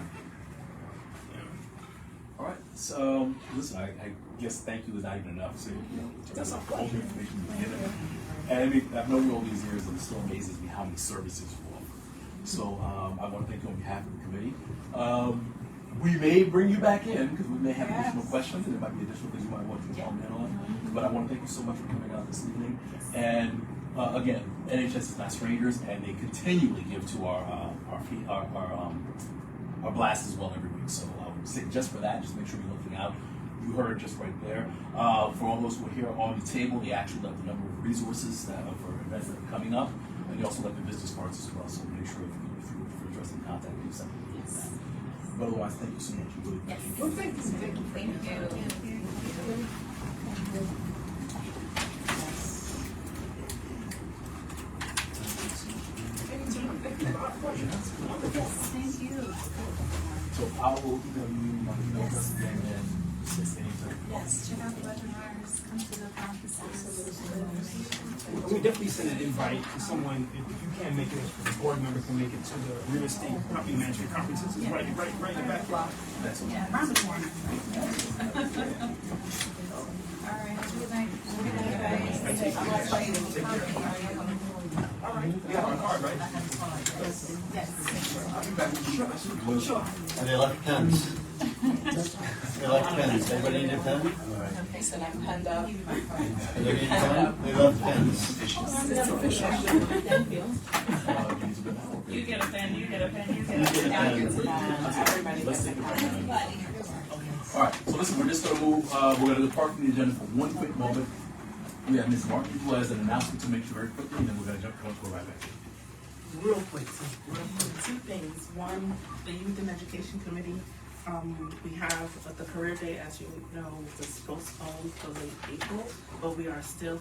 All right. So listen, I guess thank you is not even enough. So that's all the information we get. And I mean, I've known you all these years, and it still amazes me how many services you offer. So I want to thank you on behalf of the committee. We may bring you back in because we may have additional questions, and there might be additional things you might want to comment on. But I want to thank you so much for coming out this evening. And again, NHS is not strangers, and they continually give to our blast as well every week. So I would say just for that, just make sure you're looking out. You heard just right there. For all those who are here on the table, they actually left a number of resources that are for events that are coming up, and they also left the business cards as well. So make sure if you're interested in contact, you something to do that. But otherwise, thank you so much. We really appreciate it. Well, thank you. Thank you. So I will email you my email address again and just anytime. Yes, check out the webinars, come to the conferences. We definitely send an invite to someone, if you can't make it, if a board member can make it to the real estate property management conferences. It's right in the back lot. That's all. Yeah, around the corner. All right, have a good night. All right, you have our card, right? And they left pens. They left pens. Everybody need a pen? All right. They said I'm penned up. And they need a pen? They left pens. You get a pen, you get a pen, you You get a get a pen. pen. Everybody gets a pen. All right, so listen, we're just going to move, we're going to depart from the agenda for one quick moment. We have Ms. Martin who has an announcement to make sure very quickly, and then we're going to go right back. Real quick, two things. One, the Youth and Education Committee, we have the career day, as you know, was postponed till late April, but we are still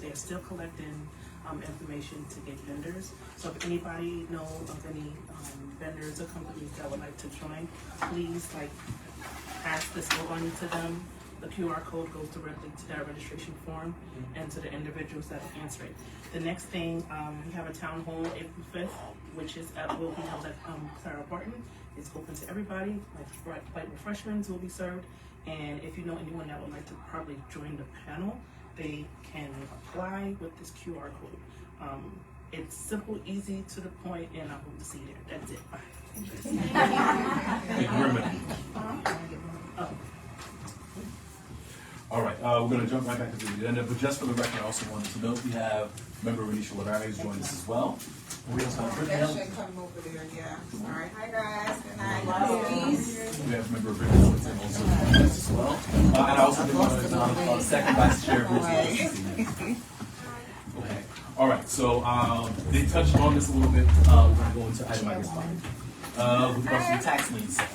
they are still collecting information to get vendors. So if anybody knows of any vendors or companies that would like to join, please pass this on to them. The QR code goes directly to that registration form and to the individuals that answer it. The next thing, we have a town hall April 5th, which will be held at Clara Barton. It's open to everybody. Light refreshments will be served. And if you know anyone that would like to probably join the panel, they can apply with this QR code. It's simple, easy, to the point, and I hope to see you there. That's it. Bye. Thank you very much. All right, we're going to jump right back into the agenda, but just for the record, I also wanted to note we have member Renisha Lavary who's joined us as well. And we also have Brittany That Hill. should come over there, yeah. All right, hi guys, good night. We have member Brittany Hill also joined us as well. And I also want to acknowledge second vice chair who's with us this evening. Okay. All right, so they touched on this a little bit. We're going to go into item number 5 with regards to the tax lien sale.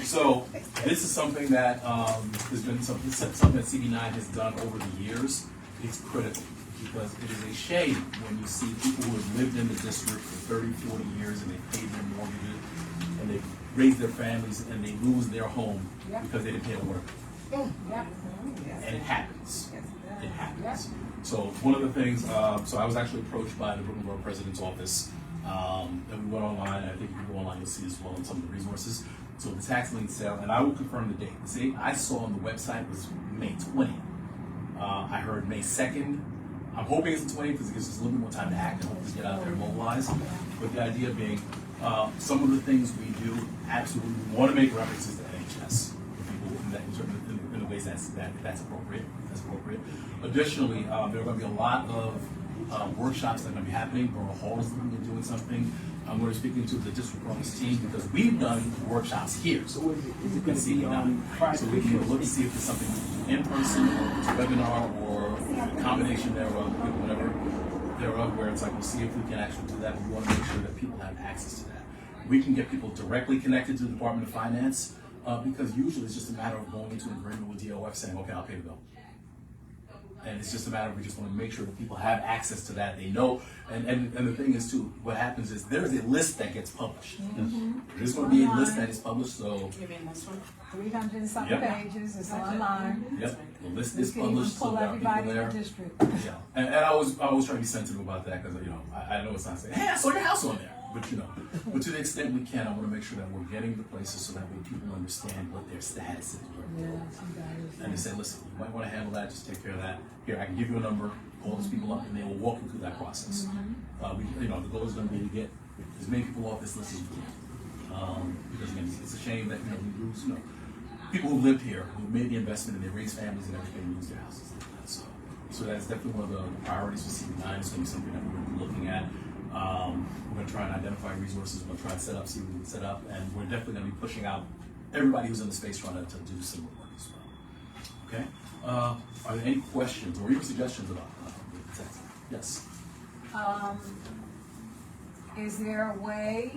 So this is something that has been something that CB9 has done over the years. It's critical because it is a shame when you see people who have lived in the district for 30, 40 years and they paid their mortgages and they raised their families and they lose their home because they didn't pay the water bill. And it happens. It happens. So one of the things, so I was actually approached by the Brooklyn Borough President's office, and we went online, and I think if you go online, you'll see as well in some of the resources. So the tax lien sale, and I will confirm the date. The date I saw on the website was May 20th. I heard May 2nd. I'm hoping it's the 20th because it gives us a little bit more time to act and hopefully get out there and mobilize. But the idea being, some of the things we do, absolutely we want to make references to NHS for people in the ways that's appropriate. Additionally, there are going to be a lot of workshops that are going to be happening. Borough Hall is looking at doing something. I'm going to be speaking to the district office team because we've done workshops here. So what is it? Is it Let's see gonna be now. Friday? So we can look to see if there's something in person or it's a webinar or a combination thereof, whatever thereof, where it's like we'll see if we can actually do that. But we want to make sure that people have access to that. We can get people directly connected to the Department of Finance because usually it's just a matter of going into an agreement with DOF saying, okay, I'll pay the bill. And it's just a matter of we just want to make sure that people have access to that. They know, and the thing is too, what happens is there's a list that gets published. There's going to be a list that is published, so. You mean this one? 300 and something Yep. pages, it's online. Yep, the list You is can even published, so pull there are people everybody in there. the district. Yeah, and I always try to be sensitive about that because I know it's not saying, hey, I saw your house on there, but but to the extent we can, I want to make sure that we're getting the places so that way people understand what their status is. And they say, listen, you might want to handle that, just take care of that. Here, I can give you a number, call those people up, and they will walk you through that process. The goal is going to be to get as many people off this list as we can. Because again, it's a shame that we lose people who live here, who made the investment and they raise families and everything, lose their houses. So that's definitely one of the priorities for CV9. It's going to be something that we're going to be looking at. We're going to try and identify resources. We're going to try and set up, see what we can set up, and we're definitely going to be pushing out everybody who's in the space trying to do similar work as well. Okay. Are there any questions or even suggestions about the text? Yes. Is there a way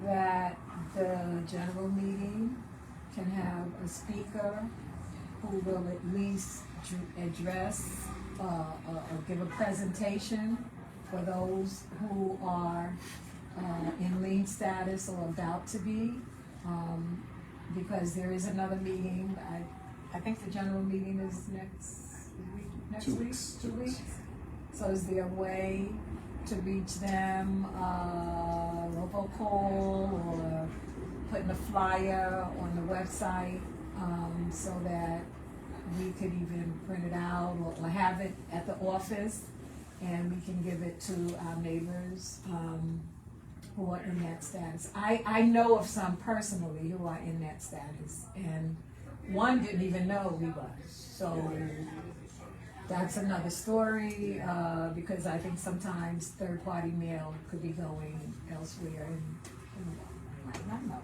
that the general meeting can have a speaker who will at least address or give a presentation for those who are in lien status or about to be? Because there is another meeting. I think the general meeting is next week. 2 weeks. 2 weeks. So is there a way to reach them, local call or putting a flyer on the website so that we could even print it out or have it at the office and we can give it to our neighbors who are in that status. I know of some personally who are in that status, and one didn't even know we was. So that's another story because I think sometimes third-party mail could be going elsewhere and might not know.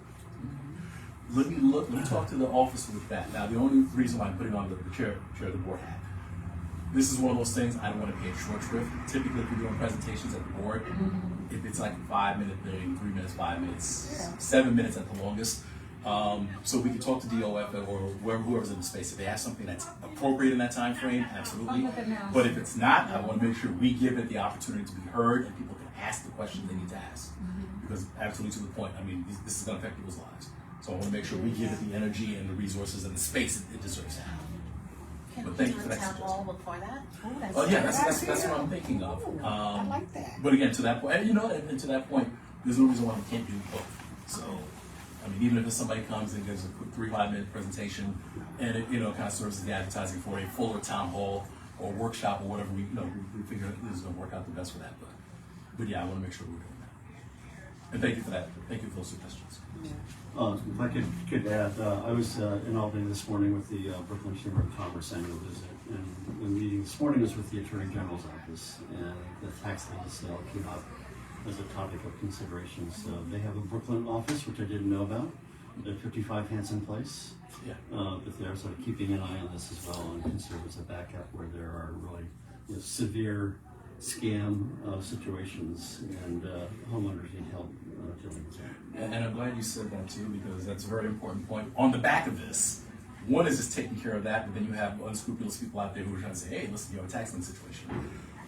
Let me talk to the office with that. Now, the only reason why I'm putting on the chair of the board hat, this is one of those things I don't want to be a short shrift. Typically, if we're doing presentations at the board, if it's like a 5-minute thing, 3 minutes, 5 minutes, 7 minutes at the longest. So we can talk to DOF or whoever's in the space. If they have something that's appropriate in that time frame, absolutely. But if it's not, I want to make sure we give it the opportunity to be heard and people can ask the questions they need to ask. Because absolutely to the point, I mean, this is going to affect people's lives. So I want to make sure we give it the energy and the resources and the space it deserves to have. But thank you for that suggestion. before that? Oh yeah, that's what I'm thinking of. I like that. But again, to that point, and to that point, there's no reason why we can't do both. So, I mean, even if somebody comes and gives a quick 3-5 minute presentation, and it kind of serves as the advertising for a fuller town hall or workshop or whatever, we figure this is going to work out the best for that. But yeah, I want to make sure we're doing that. And thank you for that. Thank you for those suggestions. If I could add, I was in Albany this morning with the Brooklyn Chamber of Commerce annual visit, and the meeting this morning was with the Attorney General's office, and the tax lien sale came up as a topic of consideration. So they have a Brooklyn office, which I didn't know about, at 55 Hanson Place. Yeah. But they're sort of keeping an eye on this as well and consider as a backup where there are really severe scam situations and homeowners need help dealing with that. And I'm glad you said that too, because that's a very important point. On the back of this, one is just taking care of that, but then you have unscrupulous people out there who are trying to say, hey, listen, you have a tax lien situation.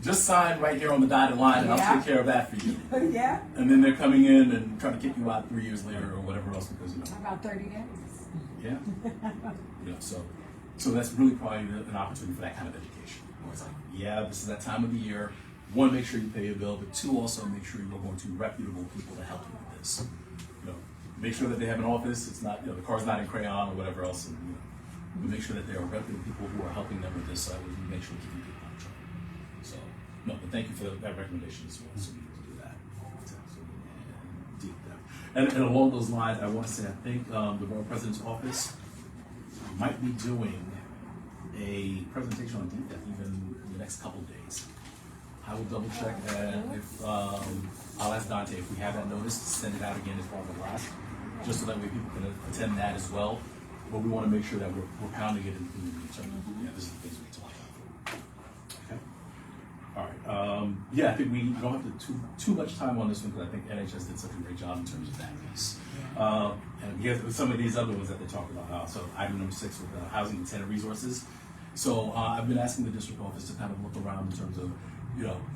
Just sign right here on the dotted line and I'll take care of that for you. Yeah. And then they're coming in and trying to kick you out 3 years later or whatever else because, About 30 days. Yeah. So that's really probably an opportunity for that kind of education. Where it's like, yeah, this is that time of the year. 1, make sure you pay your bill, but 2, also make sure you're going to reputable people to help you with this. Make sure that they have an office. It's not, the car's not in crayon or whatever else. And, but make sure that there are reputable people who are helping them with this. So we make sure we keep people on track. So, no, but thank you for that recommendation as well. So we can do that. And deal with that. And along those lines, I want to say, I think the Borough President's Office might be doing a presentation on DFAP even in the next couple of days. I will double check, and if, I'll ask Dante if we have that notice, to send it out again as part of the blast, just so that way people can attend that as well. But we wanna make sure that we're pounding it in the community, so, yeah, this is the things we talk about. Okay? All right, yeah, I think we don't have too much time on this one, because I think NHS did such a great job in terms of that piece. And we have some of these other ones that they talked about, so item number 6 with the housing and tenant resources. So I've been asking the district office to kind of look around in terms of,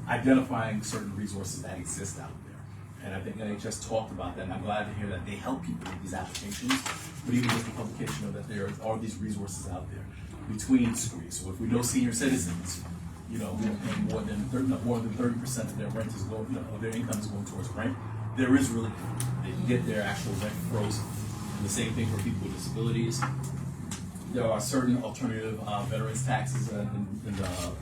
identifying certain resources that exist out there. And I think NHS talked about that, and I'm glad to hear that they help people with these applications, but even just the publication of that there are these resources out there between screens. So if we know senior citizens, we don't pay more than 30% of their rent is going, of their income is going towards rent. There is really, they can get their actual rent frozen. And the same thing for people with disabilities. There are certain alternative veterans taxes, and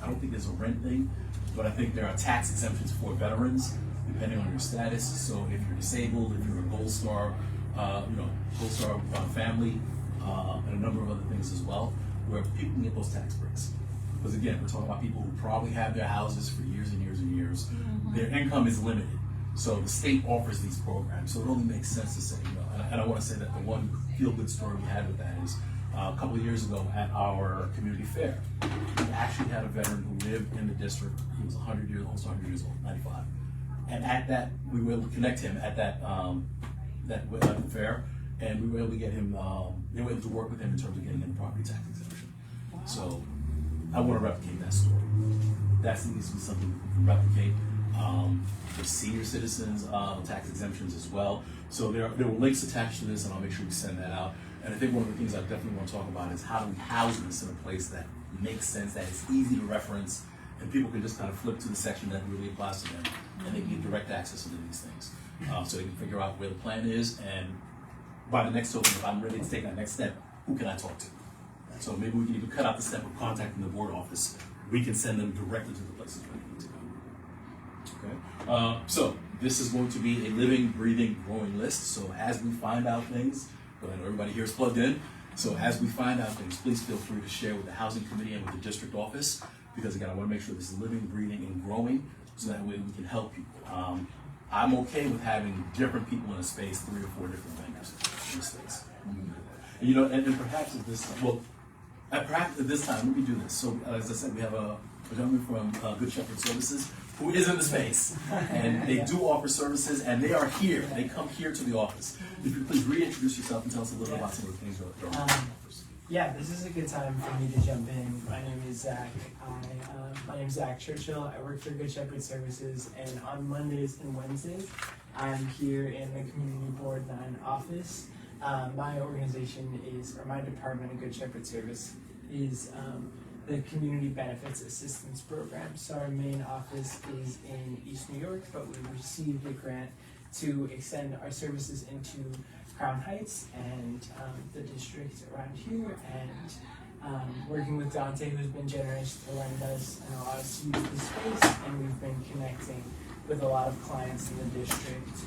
I don't think there's a rent thing, but I think there are tax exemptions for veterans depending on your status. So if you're disabled, if you're a Gold Star, Gold Star family, and a number of other things as well, where people can get those tax breaks. Because again, we're talking about people who probably have their houses for years and years and years. Their income is limited. So the state offers these programs. So it only makes sense to say, and I want to say that the one feel-good story we had with that is a couple of years ago at our community fair, we actually had a veteran who lived in the district. He was 100 years old, 95. And at that, we were able to connect him at that fair, and we were able to get him, they were able to work with him in terms of getting him property tax exemption. So I want to replicate that story. That needs to be something we can replicate. For senior citizens, tax exemptions as well. So there were links attached to this, and I'll make sure we send that out. And I think one of the things I definitely want to talk about is how do we house this in a place that makes sense, that is easy to reference, and people can just kind of flip to the section that really applies to them, and they can get direct access to these things. So they can figure out where the plan is, and by the next token, if I'm ready to take that next step, who can I talk to? So maybe we can even cut out the step of contacting the board office. We can send them directly to the places where they need to go. Okay. So this is going to be a living, breathing, growing list. So as we find out things, I know everybody here is plugged in. So as we find out things, please feel free to share with the housing committee and with the district office, because again, I want to make sure this is living, breathing, and growing, so that way we can help people. I'm okay with having different people in a space, 3 or 4 different vendors in a space. And perhaps at this time, perhaps at this time, let me do this. So as I said, we have a gentleman from Good Shepherd Services who is in the space, and they do offer services, and they are here. They come here to the office. If you could please reintroduce yourself and tell us a little about some of the things that are offers. Yeah, this is a good time for me to jump in. My name is Zach. My name is Zach Churchill. I work for Good Shepherd Services, and on Mondays and Wednesdays, I'm here in the Community Board 9 office. My organization my department of Good Shepherd Service is the Community Benefits Assistance Program. So our main office is in East New York, but we received a grant to extend our services into Crown Heights and the district around here, and working with Dante, who's been generous to lend us and allow us to use the space, and we've been connecting with a lot of clients in the district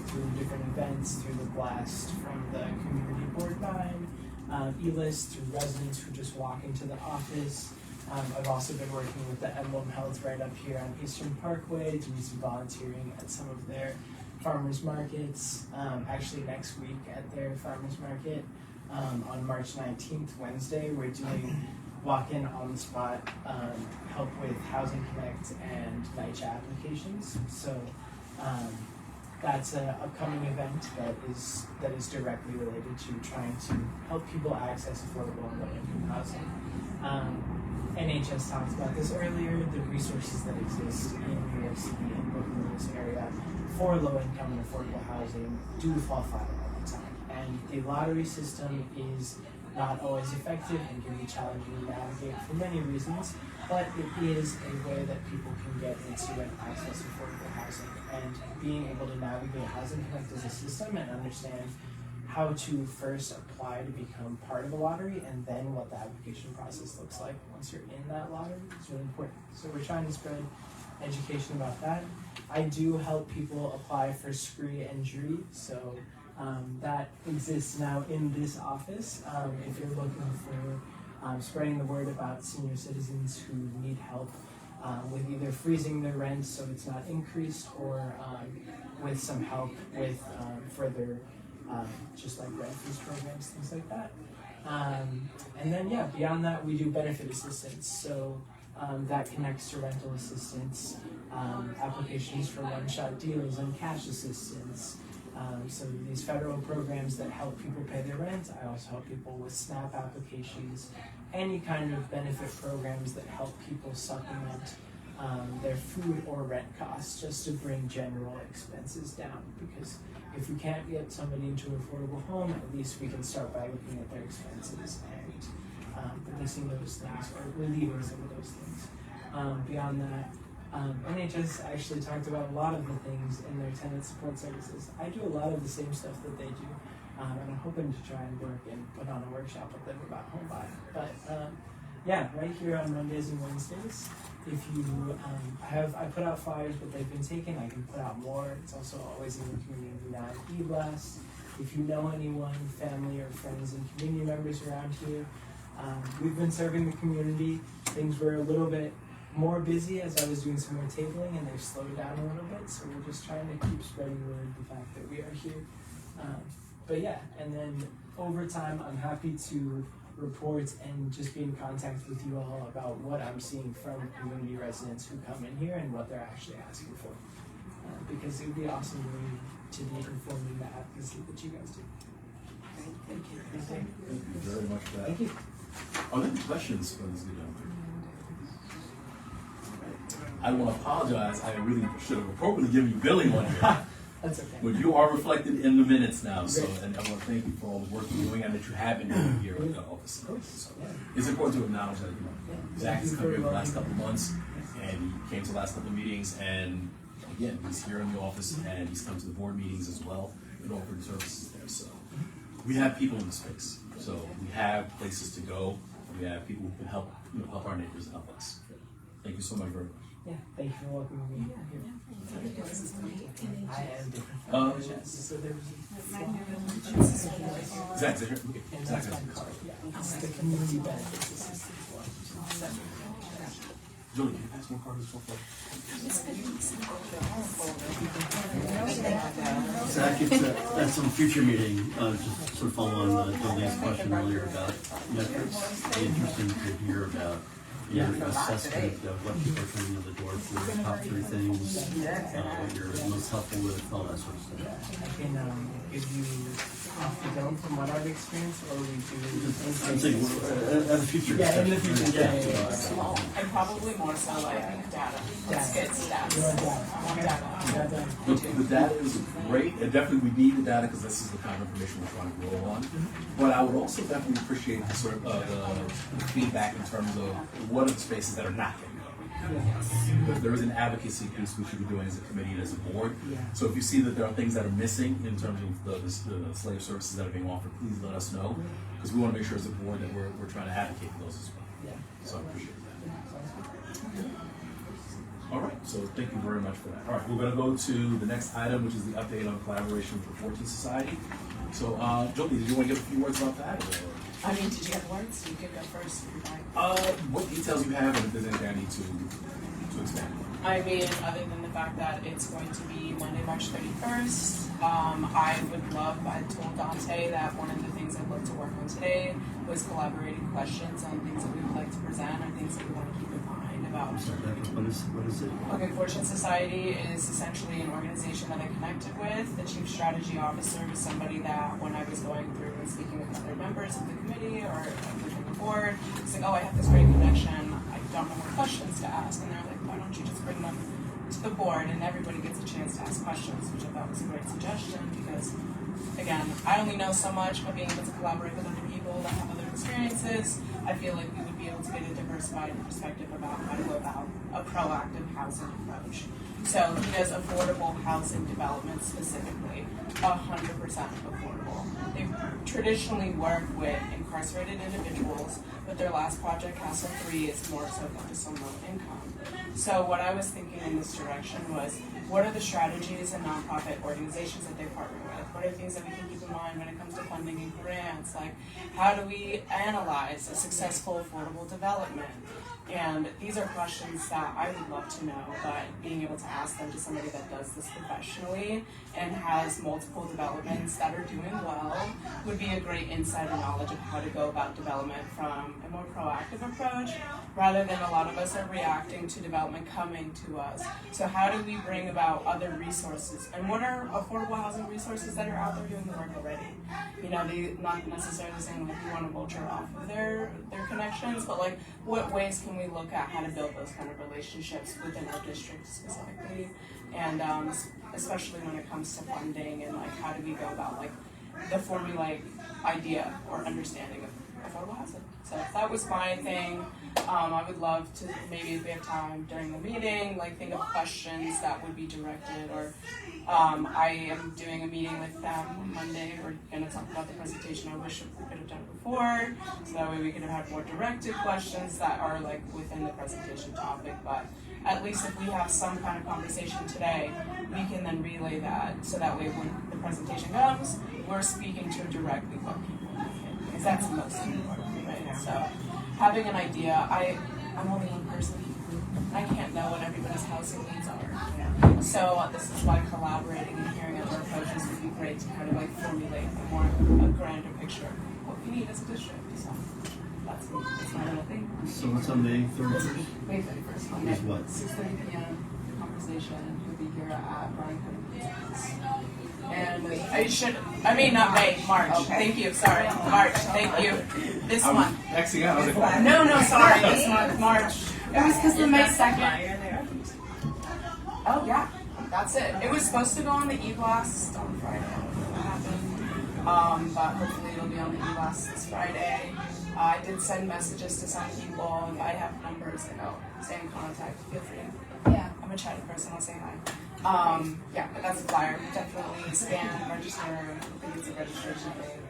through different events, through the blast from the Community Board 9, E-List, through residents who just walk into the office. I've also been working with the Emblem Health right up here on Eastern Parkway, doing some volunteering at some of their farmers markets. Actually next week at their farmers market on March 19th, Wednesday, we're doing walk-in on the spot help with Housing Connect and NYCHA applications. So that's an upcoming event that is directly related to trying to help people access affordable and low-income housing. NHS talked about this earlier, the resources that exist in New York City and Brooklyn, this area, for low-income and affordable housing do fall foul all the time. And the lottery system is not always effective and can be challenging to navigate for many reasons, but it is a way that people can get into and access affordable housing. And being able to navigate Housing Connect as a system and understand how to first apply to become part of a lottery, and then what the application process looks like once you're in that lottery is really important. So we're trying to spread education about that. I do help people apply for SCREE and JURY, so that exists now in this office. If you're looking for spreading the word about senior citizens who need help with either freezing their rent so it's not increased, or with some help with further just like rent freeze programs, things like that. And then beyond that, we do benefit assistance. So that connects to rental assistance, applications for one-shot deals and cash assistance. So these federal programs that help people pay their rent. I also help people with SNAP applications, any kind of benefit programs that help people supplement their food or rent costs, just to bring general expenses down. Because if we can't get somebody into an affordable home, at least we can start by looking at their expenses and reducing those things, or relieving some of those things. Beyond that, NHS actually talked about a lot of the things in their tenant support services. I do a lot of the same stuff that they do, and I'm hoping to try and work and put on a workshop with them about home buying. But right here on Mondays and Wednesdays, if you, I put out flyers, but they've been taken. I can put out more. It's also always in the community now, e-blast. If you know anyone, family or friends and community members around here, we've been serving the community. Things were a little bit more busy as I was doing some more tabling, and they've slowed down a little bit, so we're just trying to keep spreading word, the fact that we are here. And then over time, I'm happy to report and just be in contact with you all about what I'm seeing from community residents who come in here and what they're actually asking for. Because it would be awesome to be informing the advocacy that you guys do. Thank you very much for that. Thank you. Are there any questions for this video? I want to apologize. I really should have appropriately given you billing on here. That's okay. But you are reflected in the minutes now, so, and I want to thank you for all the work you're doing and that you have been doing here at the office. So it's important to acknowledge that, Zach has come here the last couple of months, and he came to the last couple of meetings, and again, he's here in the office, and he's come to the board meetings as well, and offered services there. So we have people in the space, so we have places to go. We have people who can help, help our neighbors and help us. Thank you so much very much. Yeah, thank you for welcoming me here. I am different. So there was Zach, okay. Zach, it's the community benefits assistance. Julie, can you pass my card as well? Zach, that's on future meeting, just sort of follow on Jolene's question earlier about metrics. It'd be interesting to hear about your assessment of what people are coming to the door for, top 3 things, what you're most helpful with, all that sort of stuff. I can give you off the dome from what I've experienced, or we do. I'm saying at the future. Yeah, in the future. And probably more so like data. Let's get stats. I want data. The data is great, and definitely we need the data because this is the kind of information we're trying to grow on. But I would also definitely appreciate the sort of the feedback in terms of what are the spaces that are not getting covered. Because there is an advocacy piece we should be doing as a committee and as a board. So if you see that there are things that are missing in terms of the slave services that are being offered, please let us know, because we want to make sure as a board that we're trying to advocate for those as well. So I appreciate that. All right, so thank you very much for that. All right, we're going to go to the next item, which is the update on collaboration with the Fortune Society. So, Jolie, did you want to give a few words about that? Or? I mean, did you have words? You could go first. What details you have, and if there's anything I need to expand on? I mean, other than the fact that it's going to be Monday, March 31st, I would love, I told Dante that one of the things I'd love to work on today was collaborating questions on things that we would like to present or things that we want to keep in mind about. What is it? Okay, Fortune Society is essentially an organization that I connected with. The chief strategy officer was somebody that when I was going through and speaking with other members of the committee or within the board, it's like, oh, I have this great connection. I don't know what questions to ask. And they're like, why don't you just bring them to the board and everybody gets a chance to ask questions, which I thought was a great suggestion because, again, I only know so much, but being able to collaborate with other people that have other experiences, I feel like we would be able to get a diversified perspective about how to go about a proactive housing approach. So he does affordable housing development specifically, 100% affordable. They traditionally work with incarcerated individuals, but their last project, Castle 3, is more so focused on low income. So what I was thinking in this direction was, what are the strategies and nonprofit organizations that they partner with? What are things that we can keep in mind when it comes to funding and grants? Like, how do we analyze a successful affordable development? And these are questions that I would love to know, but being able to ask them to somebody that does this professionally and has multiple developments that are doing well would be a great insider knowledge of how to go about development from a more proactive approach, rather than a lot of us are reacting to development coming to us. So how do we bring about other resources? And what are affordable housing resources that are out there doing the work already? You know, they not necessarily saying like we want to vulture off of their connections, but like what ways can we look at how to build those kind of relationships within our district specifically? And especially when it comes to funding and like how do we go about like the formulaic idea or understanding of affordable housing. So that was my thing. I would love to maybe if we have time during the meeting, like think of questions that would be directed, or I am doing a meeting with them on Monday. We're going to talk about the presentation. I wish we could have done it before, so that way we could have had more directed questions that are like within the presentation topic. But at least if we have some kind of conversation today, we can then relay that, so that way when the presentation comes, we're speaking to directly what people need, because that's the most important, right? So having an idea, I'm only one person. I can't know what everybody's housing needs are. So this is why collaborating and hearing other approaches would be great to kind of like formulate a grander picture of what we need as a district. So that's my little thing. So what's on May 31st? May 31st, Monday. Is what? 6:30 p.m. Conversation. We'll be here at Brian Cutting's. And not May, March. Okay. Thank you, sorry. March, thank you. This month. Actually, I was like, No, sorry, this month, March. It was because of May 2nd. Oh, yeah, that's it. It was supposed to go on the e-blast on Friday. I don't know what happened. But hopefully it'll be on the e-blast this Friday. I did send messages to some people, and I have numbers, stay in contact. Feel free. Yeah, I'm a chatty person, I'll say hi. But that's the flyer. Definitely scan, register. I think it's a registration thing.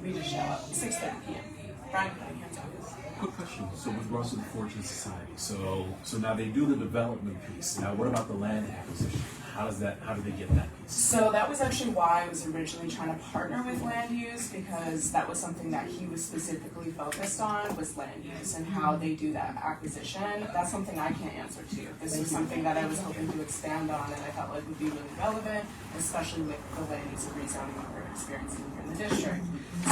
We just show up. 6:30 p.m. Brian Cunningham's office. quick question. So with regards to the Fortune Society, so now they do the development piece. Now what about the land acquisition? How do they get that piece? So that was actually why I was originally trying to partner with land use, because that was something that he was specifically focused on, was land use and how they do that acquisition. That's something I can't answer to. This was something that I was hoping to expand on, and I felt like would be really relevant, especially with the land use and rezoning that we're experiencing here in the district.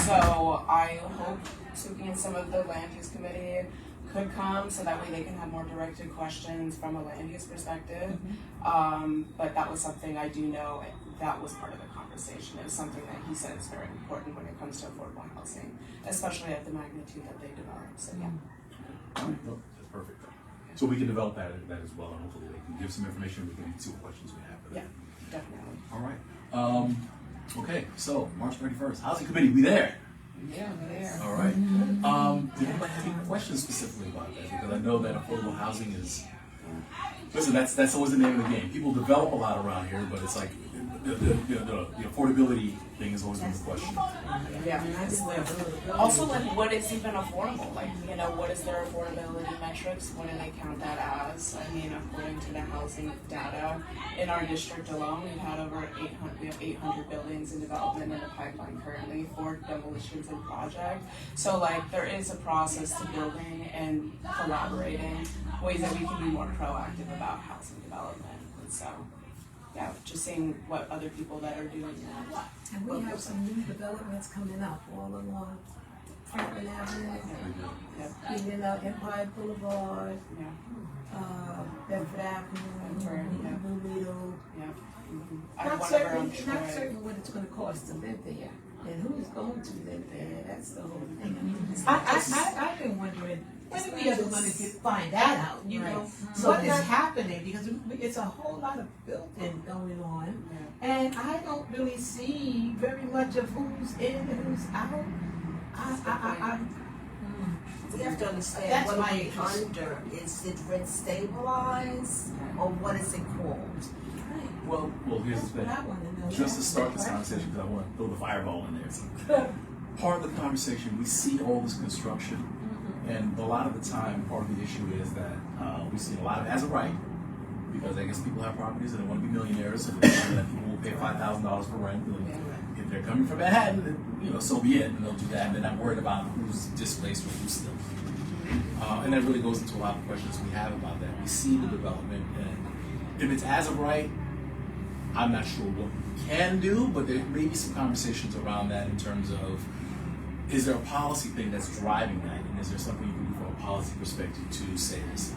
So I hope Suki and some of the land use committee could come, so that way they can have more directed questions from a land use perspective. But that was something I do know that was part of the conversation. It was something that he said is very important when it comes to affordable housing, especially at the magnitude that they develop. So yeah. All right, no, that's perfect. So we can develop that as well, and hopefully they can give some information. We can see what questions we have. Yeah, definitely. All right. Okay, so March 31st, Housing Committee, we there? Yeah, we're there. All right. Did anybody have any questions specifically about that? Because I know that affordable housing is, listen, that's always the name of the game. People develop a lot around here, but it's like the affordability thing is always been the question. Yeah. Also, like, what is even affordable? Like, what is their affordability metrics? What do they count that as? I mean, according to the housing data, in our district alone, we have 800 buildings in development in the pipeline currently, 4 demolitions in project. So, like, there is a process to building and collaborating, ways that we can be more proactive about housing development. And so, yeah, just seeing what other people that are doing that. And we have some new developments coming up all along Franklin Avenue, even Empire Boulevard, Bedford Avenue, Blue Not certain what it's going to cost to live there, and who's going to live there. That's the whole thing. I've been wondering, when are we ever going to find that out? You know, what is happening? Because it's a whole lot of building going on, and I don't really see very much of who's in and who's out. We have to understand That's what my are we interest. under. Is it rent stabilized, or what is it called? Well, here's the thing. What I want to know. Just to start this conversation, because I want to throw the fireball in there. Part of the conversation, we see all this construction, And a lot of the time, part of the issue is that we've seen a lot of as of right, because I guess people have properties and they want to be millionaires, so they're that people will pay $5,000 for rent. If they're coming from Manhattan, then, so be it, and they'll do that. And they're not worried about who's displaced or who's still. And that really goes into a lot of questions we have about that. We see the development, and if it's as of right, I'm not sure what we can do, but there may be some conversations around that in terms of, is there a policy thing that's driving that? And is there something you can do from a policy perspective to say this?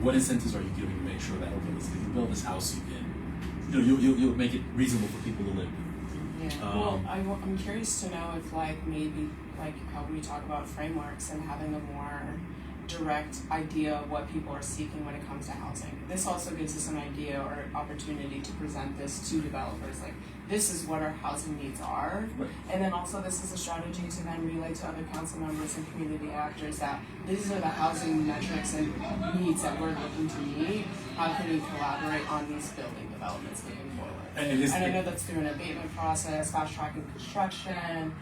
What incentives are you giving to make sure that, okay, listen, if you build this house, you can, you'll make it reasonable for people to live in? Yeah. I'm curious to know if maybe how we talk about frameworks and having a more direct idea of what people are seeking when it comes to housing. This also gives us an idea or opportunity to present this to developers, like this is what our housing needs are. Right. And then also this is a strategy to then relay to other council members and community actors that these are the housing metrics and needs that we're looking to meet. How can we collaborate on these building developments moving forward? And I know that's through an abatement process, fast tracking construction.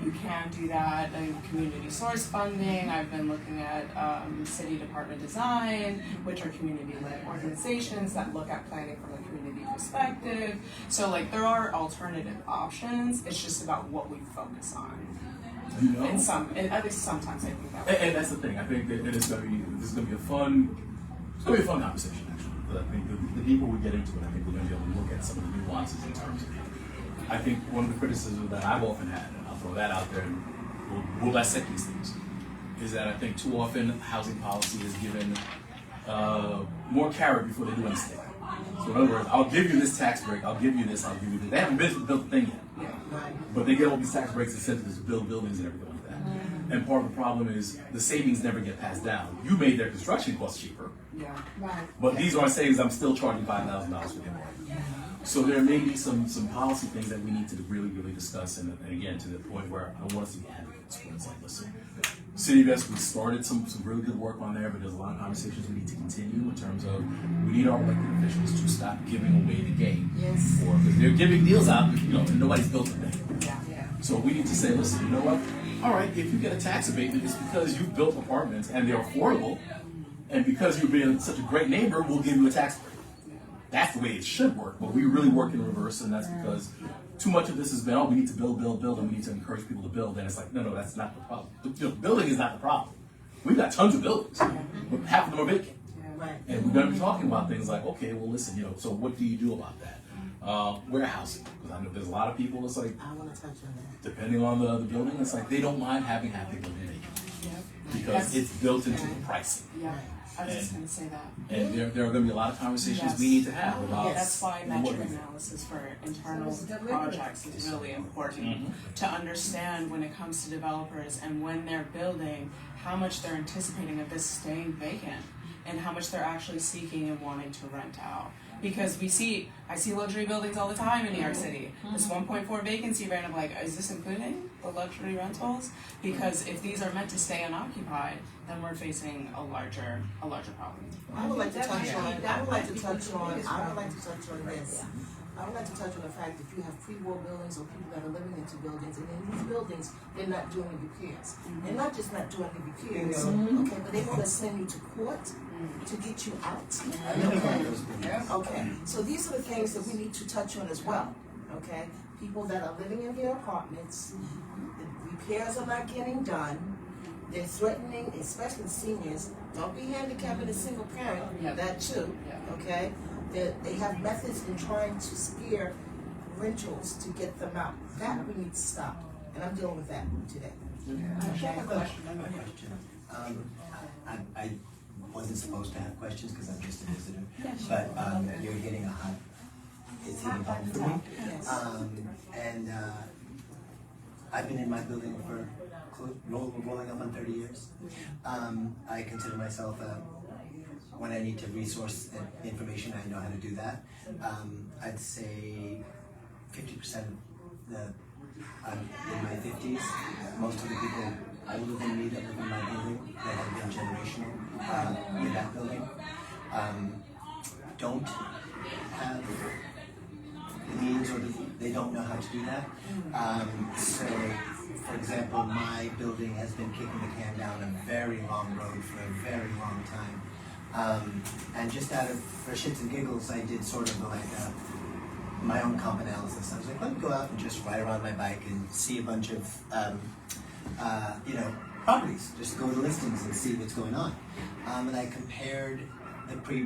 You can do that in community source funding. I've been looking at City Department Design, which are community-led organizations that look at planning from a community perspective. So there are alternative options. It's just about what we focus on. And at least sometimes I think that way. And that's the thing. I think that this is going to be a fun conversation actually. But I think the deeper we get into it, I think we're going to be able to look at some of the nuances in terms of it. I think one of the criticisms that I've often had, and I'll throw that out there, and we'll dissect these things, is that I think too often housing policy is given more carrot before they do anything. So in other words, I'll give you this tax break, I'll give you this, I'll give you this. They haven't built the thing yet, but they get all these tax breaks and incentives to build buildings and everything like that. And part of the problem is the savings never get passed down. You made their construction costs cheaper, but these aren't savings. I'm still charging $5,000 for them. So there may be some policy things that we need to really, really discuss, and again, to the point where I want us to be advocates for. It's like, listen, City of Essex, we started some really good work on there, but there's a lot of conversations we need to continue in terms of we need our elected officials to stop giving away the game. Yes. Or because they're giving deals out, and nobody's built a thing. Yeah. So we need to say, listen, you know what? All right, if you get a tax abatement, it's because you've built apartments and they're affordable, and because you've been such a great neighbor, we'll give you a tax break. That's the way it should work, but we really work in reverse, and that's because too much of this has been, we need to build, and we need to encourage people to build, and it's like, no, that's not the problem. Building is not the problem. We've got tons of buildings, but half of them are vacant. And we're going to be talking about things like, okay, well, listen, so what do you do about that? Warehousing, because I know there's a lot of people, it's like, I want to touch on that. depending on the building, it's like they don't mind having half the building vacant because it's built into the pricing. Yeah. I was just going to say that. And there are going to be a lot of conversations we need to have about. That's why metric analysis for internal projects is really important to understand when it comes to developers and when they're building, how much they're anticipating of this staying vacant and how much they're actually seeking and wanting to rent out. Because I see luxury buildings all the time in New York City. This 1.4 vacancy rate, I'm like, is this including the luxury rentals? Because if these are meant to stay unoccupied, then we're facing a larger problem. I would like to touch on this. I would like to touch on the fact that you have pre-war buildings or people that are living into buildings, and in these buildings, they're not doing the repairs. They're not just not doing the repairs, okay, but they want to send you to court to get you out. Okay, so these are the things that we need to touch on as well, okay? People that are living in their apartments, the repairs are not getting done, they're threatening, especially seniors, don't be handicapping a single parent, that too, okay? They have methods in trying to scare rentals to get them out. That we need to stop, and I'm dealing with that today. I wasn't supposed to have questions because I'm just a visitor, but you're hitting it's hitting home for me. And I've been in my building for rolling up on 30 years. I consider myself when I need to resource information, I know how to do that. I'd say 50% I'm in my 50s. Most of the people older than me that live in my building that have been generational in that building don't have the means or they don't know how to do that. So for example, my building has been kicking the can down a very long road for a very long time. And just for shits and giggles, I did sort of like my own comp analysis. I was like, let me go out and just ride around my bike and see a bunch of, properties. Just go to listings and see what's going on. And I compared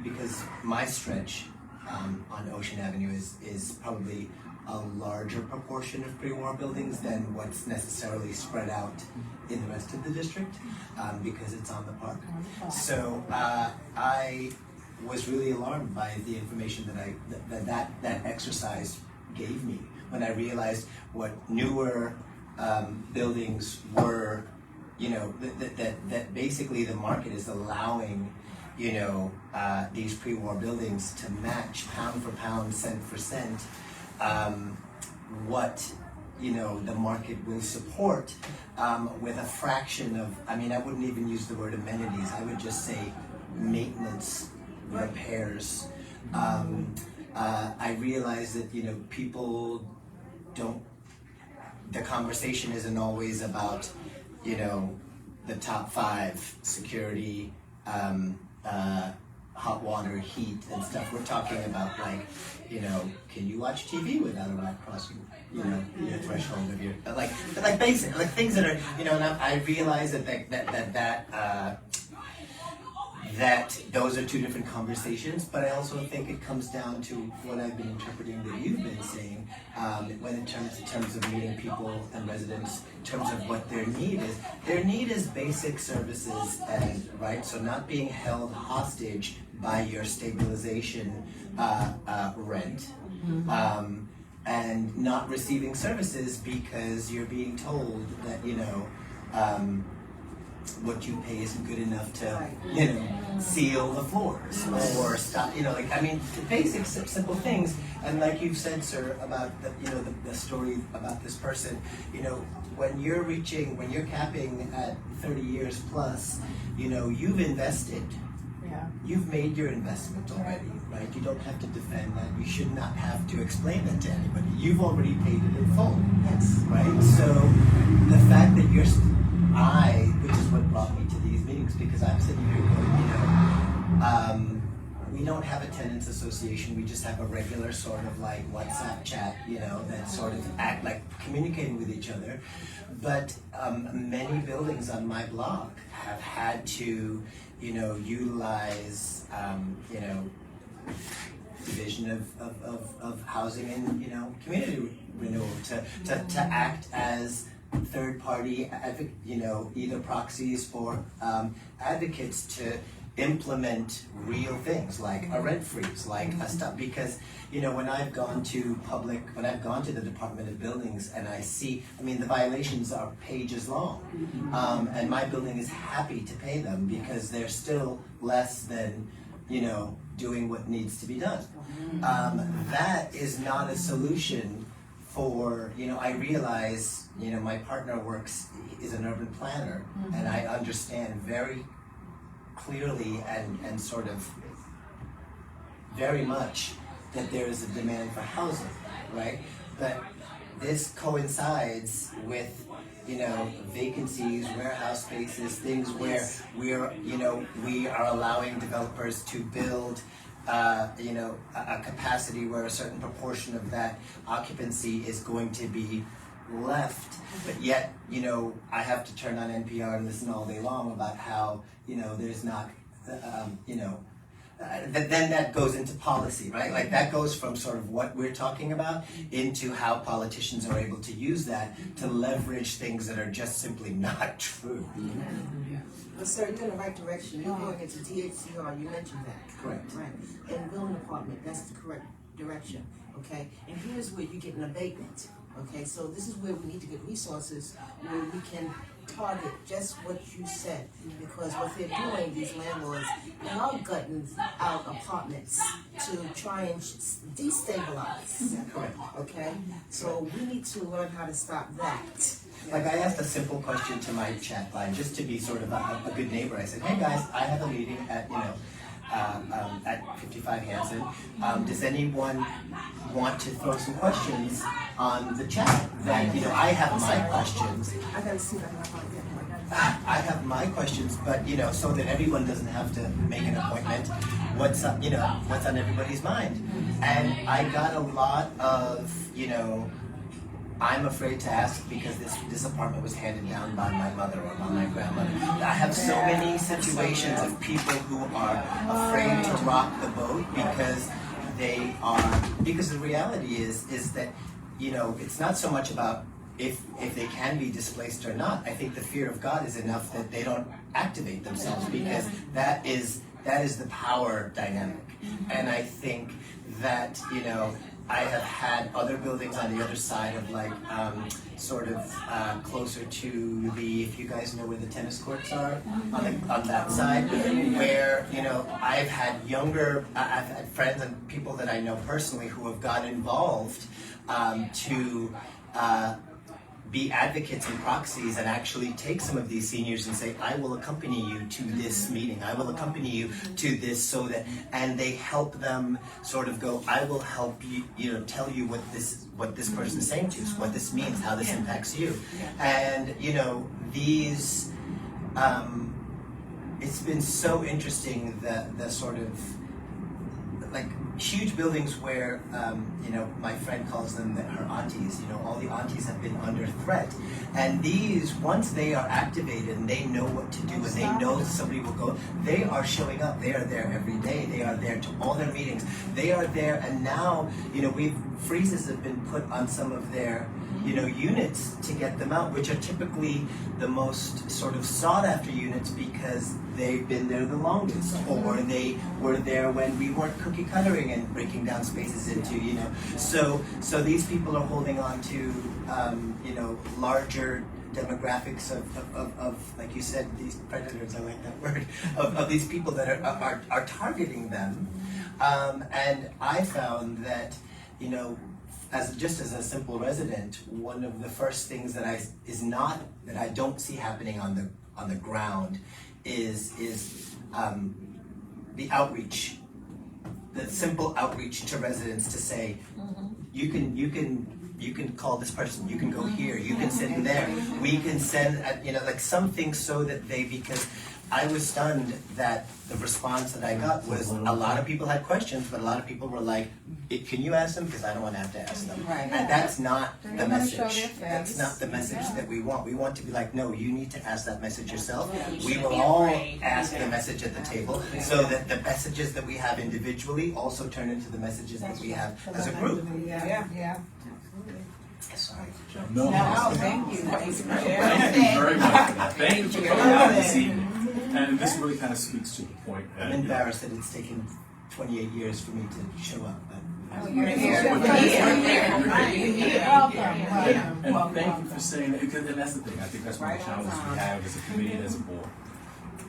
because my stretch on Ocean Avenue is probably a larger proportion of pre-war buildings than what's necessarily spread out in the rest of the district, because it's on the park. So I was really alarmed by the information that exercise gave me when I realized what newer buildings were, that basically the market is allowing, these pre-war buildings to match pound for pound, cent for cent, what the market will support, with a fraction of, I wouldn't even use the word amenities, I would just say maintenance, repairs. I realize that people don't, the conversation isn't always about the top 5, security, hot water, heat, and stuff. We're talking about can you watch TV without a rat crossing, your threshold of your basic things that are, and I realize that those are two different conversations, but I also think it comes down to what I've been interpreting that you've been saying, when in terms of meeting people and residents, in terms of what their need is. Their need is basic services, and right, so not being held hostage by your stabilization rent, and not receiving services because you're being told that what you pay isn't good enough to, seal the floors or stop, basic, simple things. And like you've said, sir, about the story about this person, when you're capping at 30 years plus, you've invested. Yeah. You've made your investment already, right? You don't have to defend that. You should not have to explain that to anybody. You've already paid it in full. Yes. Right? So the fact that which is what brought me to these meetings, because I'm sitting here going, we don't have a tenants association, we just have a regular sort of WhatsApp chat, that sort of act like communicating with each other. But many buildings on my block have had to, utilize, division of housing and, community renewal to act as third-party, either proxies or advocates to implement real things like a rent freeze, like a stuff. Because when I've gone to the Department of Buildings and I see, the violations are pages long, and my building is happy to pay them because they're still less than doing what needs to be done. That is not a solution. For, I realize, my partner is an urban planner, and I understand very clearly and sort of very much that there is a demand for housing, right? But this coincides with, vacancies, warehouse spaces, things where we are allowing developers to build a capacity where a certain proportion of that occupancy is going to be left, but yet, I have to turn on NPR and listen all day long about how, there's not, then that goes into policy, right? Like that goes from sort of what we're talking about into how politicians are able to use that to leverage things that are just simply not true. But sir, you're in the right direction. You're going into DHCR, you mentioned that. Correct. Right. And building department, that's the correct direction, okay? And here's where you get an abatement, okay? So this is where we need to get resources where we can target just what you said, because what they're doing, these landlords, they are gutting out apartments to try and destabilize. Correct. Okay? So we need to learn how to stop that. Like I asked a simple question to my chat line just to be sort of a good neighbor. I said, hey guys, I have a meeting at, at 55 Hanson. Does anyone want to throw some questions on the chat? That, you know, I have my questions. I gotta see that. I have my questions, but, you know, so that everyone doesn't have to make an appointment, what's up, you know, what's on everybody's mind? And I got a lot of, you know, I'm afraid to ask because this apartment was handed down by my mother or by my grandmother. I have so many situations of people who are afraid to rock the boat because because the reality is that, you know, it's not so much about if they can be displaced or not. I think the fear of God is enough that they don't activate themselves, because that is the power dynamic. And I think that, you know, I have had other buildings on the other side of, like, closer to the, if you guys know where the tennis courts are, on that side, where, you know, I've had friends and people that I know personally who have got involved to be advocates and proxies and actually take some of these seniors and say, I will accompany you to this meeting, I will accompany you to this, so that, and they help them sort of go, I will help you, you know, tell you what this person is saying to you, what this means, how this impacts you. And, you know, these, it's been so interesting, the sort of, like, huge buildings where, you know, my friend calls them her aunties, you know, all the aunties have been under threat. And these, once they are activated and they know what to do and they know somebody will go, they are showing up, they are there every day, they are there to all their meetings, they are there. And now, you know, freezes have been put on some of their, you know, units to get them out, which are typically the most sort of sought after units because they've been there the longest, or they were there when we weren't cookie cuttering and breaking down spaces into, you know. So these people are holding on to, you know, larger demographics of, like you said, these predators, I like that word, of these people that are targeting them. And I found that, you know, just as a simple resident, one of the first things that I don't see happening on the ground is the outreach, the simple outreach to residents to say, you can call this person, you can go here, you can sit in there, we can send, you know, like something, so that because I was stunned that the response that I got was a lot of people had questions, but a lot of people were like, can you ask them? Because I don't want to have to ask them. Right. And that's not the message. That's not the message that we want. We want to be like, no, you need to ask that message yourself. We will all ask the message at the table, so that the messages that we have individually also turn into the messages that we have as a group. Yeah. Sorry. No, thank you. Thank you very much for that. Thank you for coming out this evening. And this really kind of speaks to the point. I'm embarrassed that it's taken 28 years for me to show up. You're here. And thank you for saying that, because, and that's the thing, I think that's one of the challenges we have as a committee and as a board.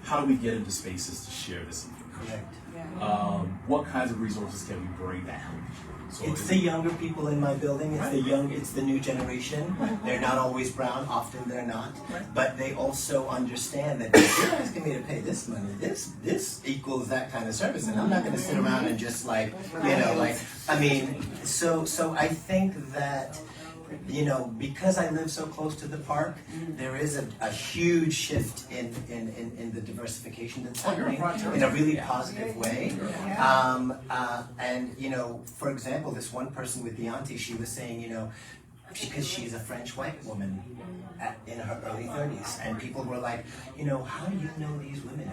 How do we get into spaces to share this information? Correct. What kinds of resources can we bring down? So it's the younger people in my building, it's the new generation. They're not always brown, often they're not. But they also understand that if you're asking me to pay this money, this equals that kind of service. And I'm not gonna sit around and just like, you know, like, I mean, so I think that, you know, because I live so close to the park, there is a huge shift in the diversification that's happening in a really positive way. And, you know, for example, this one person with the auntie, she was saying, you know, because she's a French white woman in her early 30s, and people were like, you know, how do you know these women?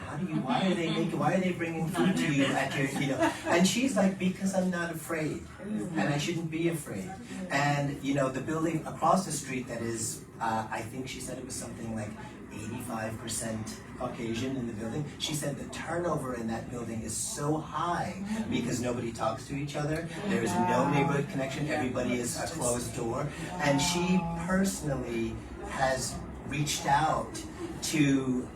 Why are they bringing food to you at your, you know? And she's like, because I'm not afraid, and I shouldn't be afraid. And, you know, the building across the street that is, I think she said it was something like 85% Caucasian in the building. She said the turnover in that building is so high because nobody talks to each other. There is no neighborhood connection. Everybody is a closed door. And she personally has reached out to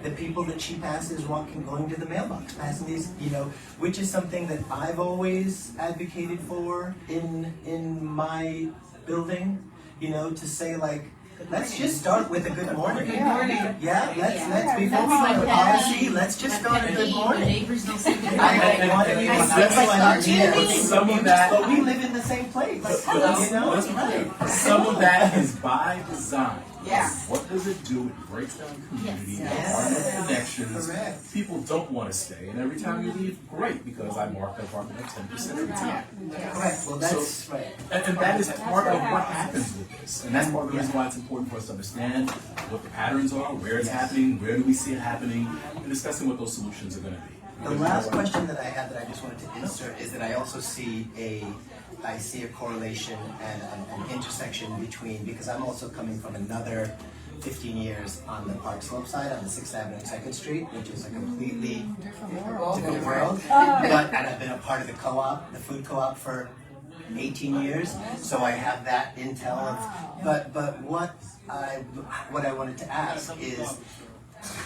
the people that she passes going to the mailbox, passing these, you know, which is something that I've always advocated for in my building, you know, to say like, Let's just start with a good morning. Good morning. Yeah, let's before we go to policy, let's just go to good morning. Neighbors don't say good I don't want anyone to But some of that, but we live in the same place. You know? let's be clear. Some of that is by design. Yes. What does it do? It breaks down community, connections. Correct. People don't want to stay, and every time you leave, great, because I marked the apartment at 10% every time. Correct, well, that's right. And that is part of what happens with this. And that's part of the reason why it's important for us to understand what the patterns are, where it's happening, where do we see it happening, and discussing what those solutions are going to be. The last question that I had that I just wanted to insert is that I also see I see a correlation and an intersection between, because I'm also coming from another 15 years on the Park Slope side, on the 6th Avenue and 2nd Street, which is a completely different world. And I've been a part of the co-op, the food co-op for 18 years, so I have that intel of, but what I wanted to ask is,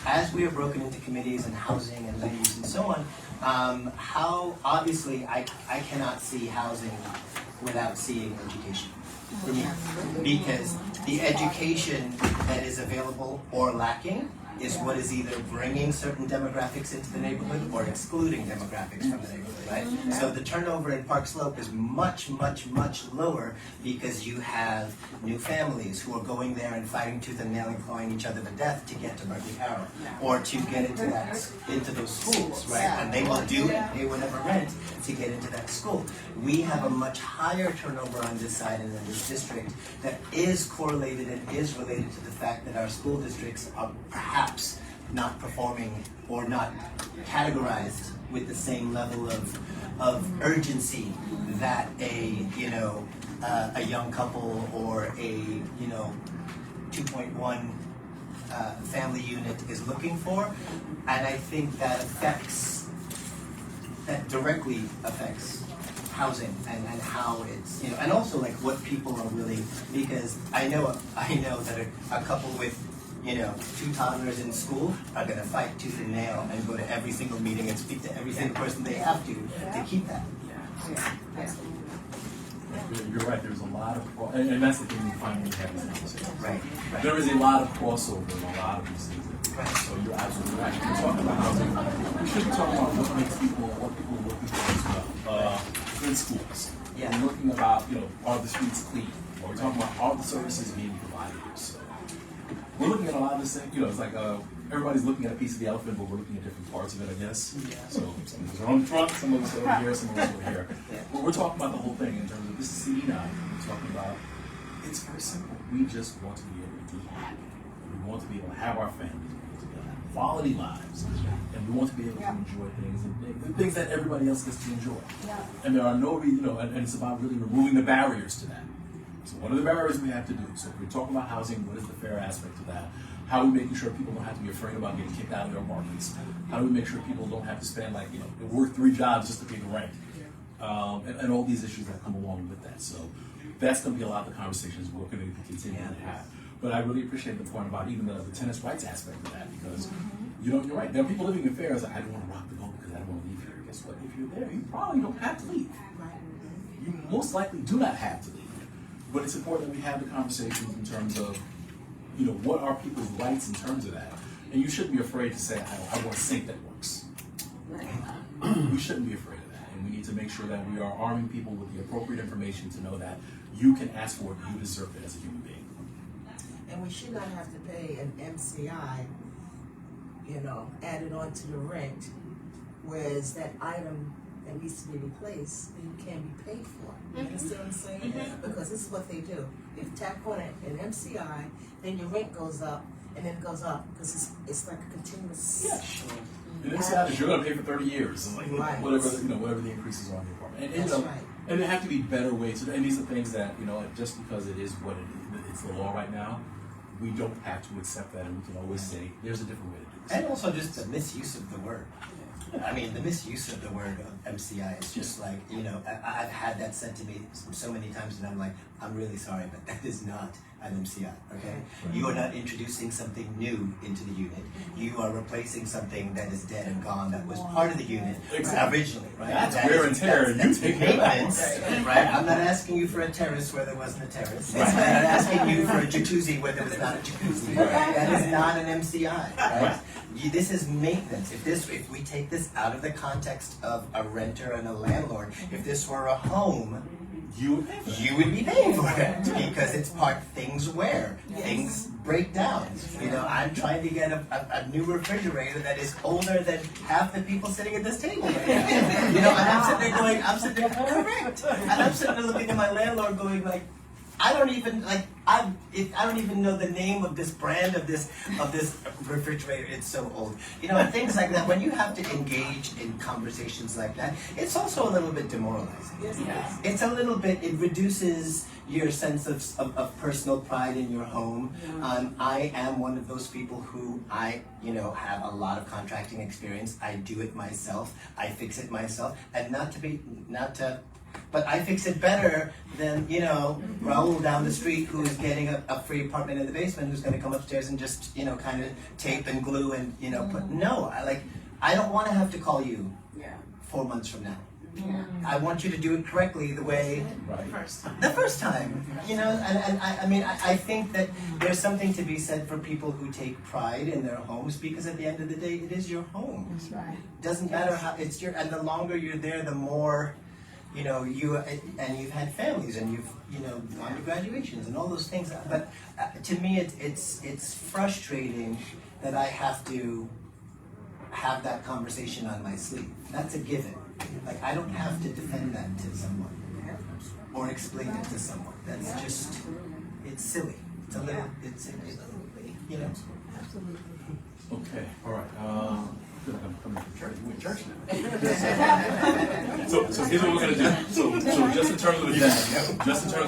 as we are broken into committees and housing and land use and so on, how, obviously, I cannot see housing without seeing education. For me, because the education that is available or lacking is what is either bringing certain demographics into the neighborhood or excluding demographics from the neighborhood, right? So the turnover in Park Slope is much, much, much lower because you have new families who are going there and fighting tooth and nail and clawing each other to death to get to Berkeley Carroll or to get into those schools, right? And they will do and pay whatever rent to get into that school. We have a much higher turnover on this side and in this district that is correlated and is related to the fact that our school districts are perhaps not performing or not categorized with the same level of urgency that a young couple or a 2.1 family unit is looking for, and I think that directly affects housing and how it's, and also like what people are really, because I know that a couple with 2 toddlers in school are going to fight tooth and nail and go to every single meeting and speak to every single person they have to keep that. You're right, there's a lot of, and that's the thing we find when we have this conversation. Right. There is a lot of crossover in a lot of these things. So you're absolutely right. We're talking about housing. We should be talking about what people are looking for as well. In schools. Yeah. We're looking about, are the streets clean? Or we're talking about are the services being provided? So we're looking at a lot of this thing, it's like everybody's looking at a piece of the elephant, but we're looking at different parts of it, I guess. Yeah. So some of us are on the front, some of us are over here, some of us are over here. But we're talking about the whole thing in terms of this is CD9. We're talking about, it's very simple. We just want to be able to be happy. We want to be able to have our families. We want to be able to have quality lives. And we want to be able to enjoy things and things that everybody else gets to enjoy. Yeah. And there are no, and it's about really removing the barriers to that. So what are the barriers we have to do? So if we're talking about housing, what is the fair aspect of that? How are we making sure people don't have to be afraid about getting kicked out of their apartments? How do we make sure people don't have to spend work 3 jobs just to pay the rent? And all these issues that come along with that. So that's going to be a lot of the conversations we're going to continue to have. But I really appreciate the point about even the tenants' rights aspect of that, because you're right. There are people living in fairs that I don't want to rock the boat because I don't want to leave here. Guess what? If you're there, you probably don't have to leave. You most likely do not have to leave. But it's important that we have the conversations in terms of, what are people's rights in terms of that. And you shouldn't be afraid to say, I want a sink that works. We shouldn't be afraid of that. And we need to make sure that we are arming people with the appropriate information to know that you can ask for it, you deserve it as a human being. And we should not have to pay an MCI, added on to the rent, whereas that item that needs to be replaced, you can be paid for. You understand what I'm saying? Because this is what they do. If you tap on an MCI, then your rent goes up, and then it goes up, because it's like a continuous. Yeah, sure. And MCI is you're going to pay for 30 years, and whatever the increases are on the apartment. And, and there have to be better ways. And these are things that, just because it is what it is, it's the law right now, we don't have to accept that, and we can always say, there's a different way to do this. And also just the misuse of the word. I mean, the misuse of the word of MCI is just like, I've had that said to me so many times, and I'm like, I'm really sorry, but that is not an MCI, okay? You are not introducing something new into the unit. You are replacing something that is dead and gone that was part of the unit originally, right? That's wear and tear. That's You take care of maintenance, that. right? I'm not asking you for a terrace where there wasn't a terrace. I'm not asking you for a jacuzzi where there was not a jacuzzi. That is not an MCI, right? This is maintenance. If we take this out of the context of a renter and a landlord, if this were a home, you would be paying for it because it's part things wear, things break down. You know, I'm trying to get a new refrigerator that is older than half the people sitting at this table. Right now. You know, and I'm sitting there correct, and I'm sitting there looking at my landlord going like, I don't even know the name of this brand of this refrigerator. It's so old. You know, and things like that. When you have to engage in conversations like that, it's also a little bit demoralizing. Yes. It's a little bit. It reduces your sense of personal pride in your home. I am one of those people who have a lot of contracting experience. I do it myself. I fix it myself, and but I fix it better than, Raul down the street who is getting a free apartment in the basement who's going to come upstairs and just, kind of tape and glue and, put. No, I don't want to have to call you 4 months from now. I want you to do it correctly the way the first time, and I think that there's something to be said for people who take pride in their homes because at the end of the day, it is your home. That's right. Doesn't matter how it's and the longer you're there, the more. You've had families and you've gone to graduations and all those things. But to me, it's frustrating that I have to have that conversation on my sleeve. That's a given. Like I don't have to defend that to someone or explain it to someone. That's just it's silly. It's a little. Absolutely. Okay, all right. I feel like I'm coming from church. We're in church now. So here's what we're gonna do. So just in terms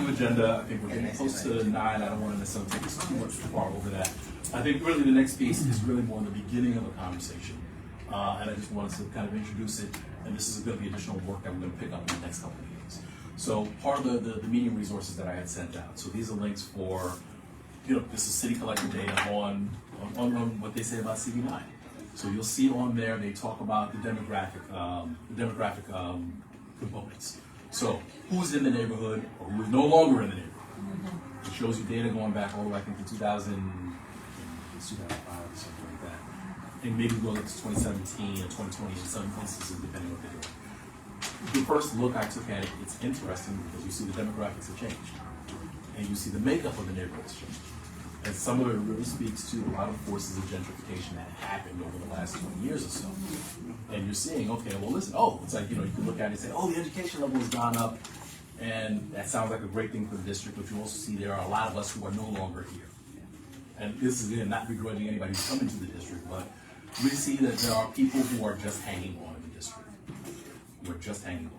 of agenda, I think we're getting close to 9. I don't want to necessarily take us too much far over that. I think really the next piece is really more in the beginning of the conversation, and I just wanted to kind of introduce it. And this is going to be additional work that we're going to pick up in the next couple of meetings. So part of the meeting resources that I had sent out. So these are links for, this is city collected data on what they say about CV9. So you'll see on there they talk about the demographic components. So who's in the neighborhood or who is no longer in the neighborhood. It shows you data going back all the way I think to 2005 or something like that. And maybe go up to 2017 or 2020 in some instances depending on what they're doing. The first look I took at it, it's interesting because you see the demographics have changed. And you see the makeup of the neighborhoods change. And some of it really speaks to a lot of forces of gentrification that have happened over the last 20 years or so. And you're seeing, okay, well listen, it's like, you can look at it and say, the education level has gone up. And that sounds like a great thing for the district, but you also see there are a lot of us who are no longer here. And this is, again, not begrudging anybody who's coming to the district, but we see that there are people who are just hanging on in the district. We're just hanging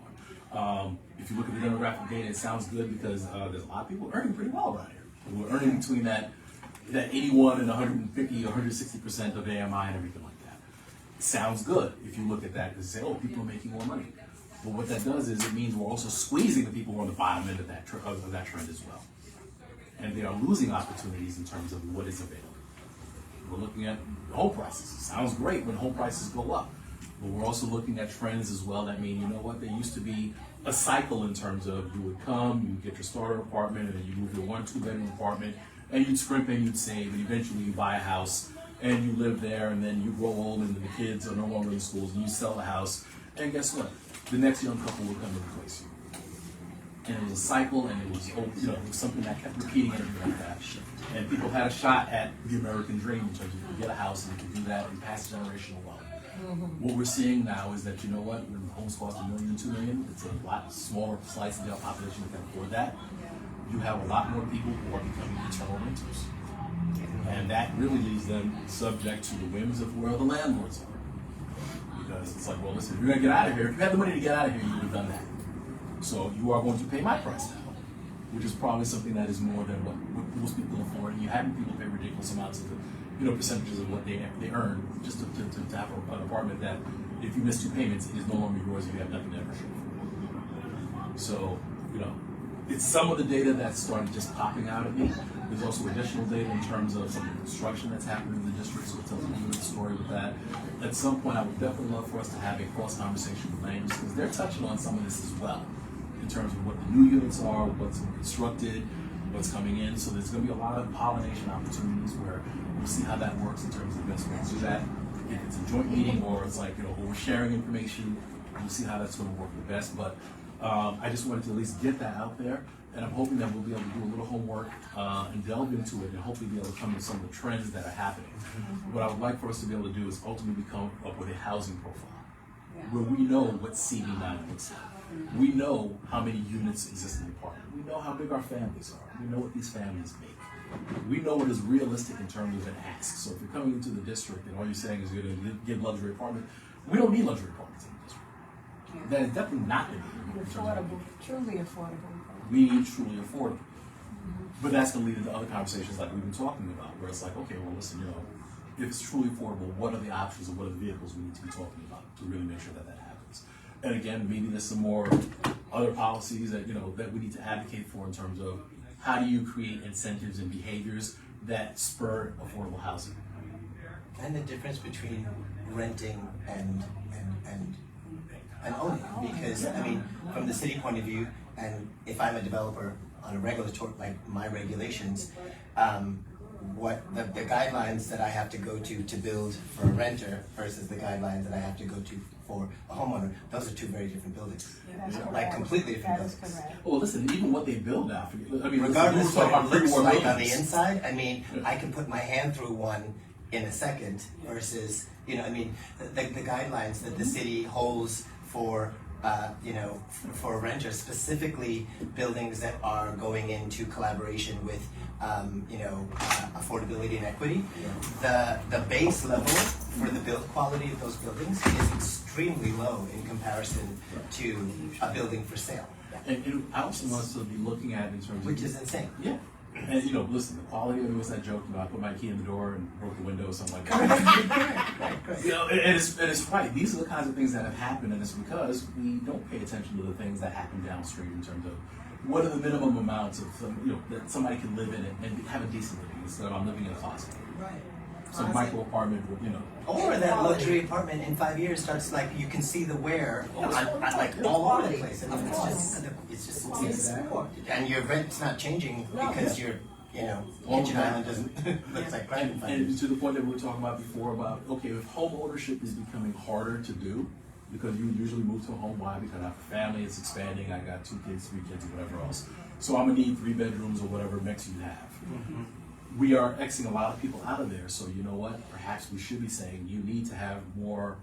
on. If you look at the demographic data, it sounds good because there's a lot of people earning pretty well around here. We're earning between that 81 and 150 or 160% of AMI and everything like that. It sounds good if you look at that because you say, people are making more money. But what that does is it means we're also squeezing the people who are on the bottom end of that trend as well. And they are losing opportunities in terms of what is available. We're looking at home prices. It sounds great when home prices go up. But we're also looking at trends as well that mean, there used to be a cycle in terms of you would come, you get your starter apartment, and then you move to a 1-2-bedroom apartment, and you'd scrimp and you'd save, and eventually you buy a house, and you live there, and then you grow old, and the kids are no longer in schools, and you sell the house, and guess what? The next young couple will come and replace you. And it was a cycle, and it was something that kept repeating and everything like that. And people had a shot at the American dream in terms of you could get a house and you could do that and pass generational wealth. What we're seeing now is that, when homes cost $1 million, $2 million, it's a lot smaller slice of the population that can afford that. You have a lot more people who are becoming eternal renters. And that really leaves them subject to the whims of where the landlords are. Because it's like, well, listen, if you're going to get out of here, if you had the money to get out of here, you would have done that. So you are going to pay my price now, which is probably something that is more than what most people can afford. And you have people pay ridiculous amounts of percentages of what they earn just to have an apartment that if you miss 2 payments, it is no longer yours and you have nothing to ever show for. So, it's some of the data that's started just popping out at me. There's also additional data in terms of some of the construction that's happening in the district, so it tells a little bit of the story with that. At some point, I would definitely love for us to have a cross conversation with land use, because they're touching on some of this as well, in terms of what the new units are, what's constructed, what's coming in. So there's going to be a lot of pollination opportunities where we'll see how that works in terms of the best way to do that. If it's a joint meeting or it's like, we're sharing information, we'll see how that's going to work the best. But I just wanted to at least get that out there, and I'm hoping that we'll be able to do a little homework and delve into it, and hopefully be able to come to some of the trends that are happening. What I would like for us to be able to do is ultimately come up with a housing profile where we know what CD9 looks like. We know how many units exist in the apartment. We know how big our families are. We know what these families make. We know what is realistic in terms of an ask. So if you're coming into the district and all you're saying is you're going to give luxury apartment, we don't need luxury apartments in the district. That is definitely not the need. Affordable, truly affordable. We need truly affordable. But that's going to lead into other conversations like we've been talking about, where it's like, okay, well, listen, if it's truly affordable, what are the options and what are the vehicles we need to be talking about to really make sure that that happens? And again, maybe there's some more other policies that, that we need to advocate for in terms of how do you create incentives and behaviors that spur affordable housing? And the difference between renting and owning, because from the city point of view, and if I'm a developer on a regulatory, like my regulations, what the guidelines that I have to go to build for a renter versus the guidelines that I have to go to for a homeowner, those are two very different buildings. Like completely different buildings. Well, listen, even what they build now, regardless of what it looks like on the buildings. inside, I can put my hand through one in a second versus, the guidelines that the city holds for for renters, specifically buildings that are going into collaboration with, affordability and equity. The base level for the build quality of those buildings is extremely low in comparison to a building for sale. And I also want us to be looking at it in terms of... Which is insane. Yeah. And listen, the quality of it was that joke, I put my key in the door and broke the window or something like that. Right. And it's right. These are the kinds of things that have happened, and it's because we don't pay attention to the things that happen downstream in terms of what are the minimum amounts of that somebody can live in and have a decent living instead of I'm living in a closet. Right. So micro apartment, Or that luxury apartment in 5 years starts you can see the wear all over the place. It's just and your rent's not changing because your Kitchen Island doesn't look like crime in 5 years. And to the point that we were talking about before about if home ownership is becoming harder to do because you usually move to a home, why? Because I have a family, it's expanding, I got 2 kids, 3 kids, or whatever else. So I'm gonna need 3 bedrooms or whatever mix you have. Mm-hmm. We are Xing a lot of people out of there, so you know what? Perhaps we should be saying you need to have more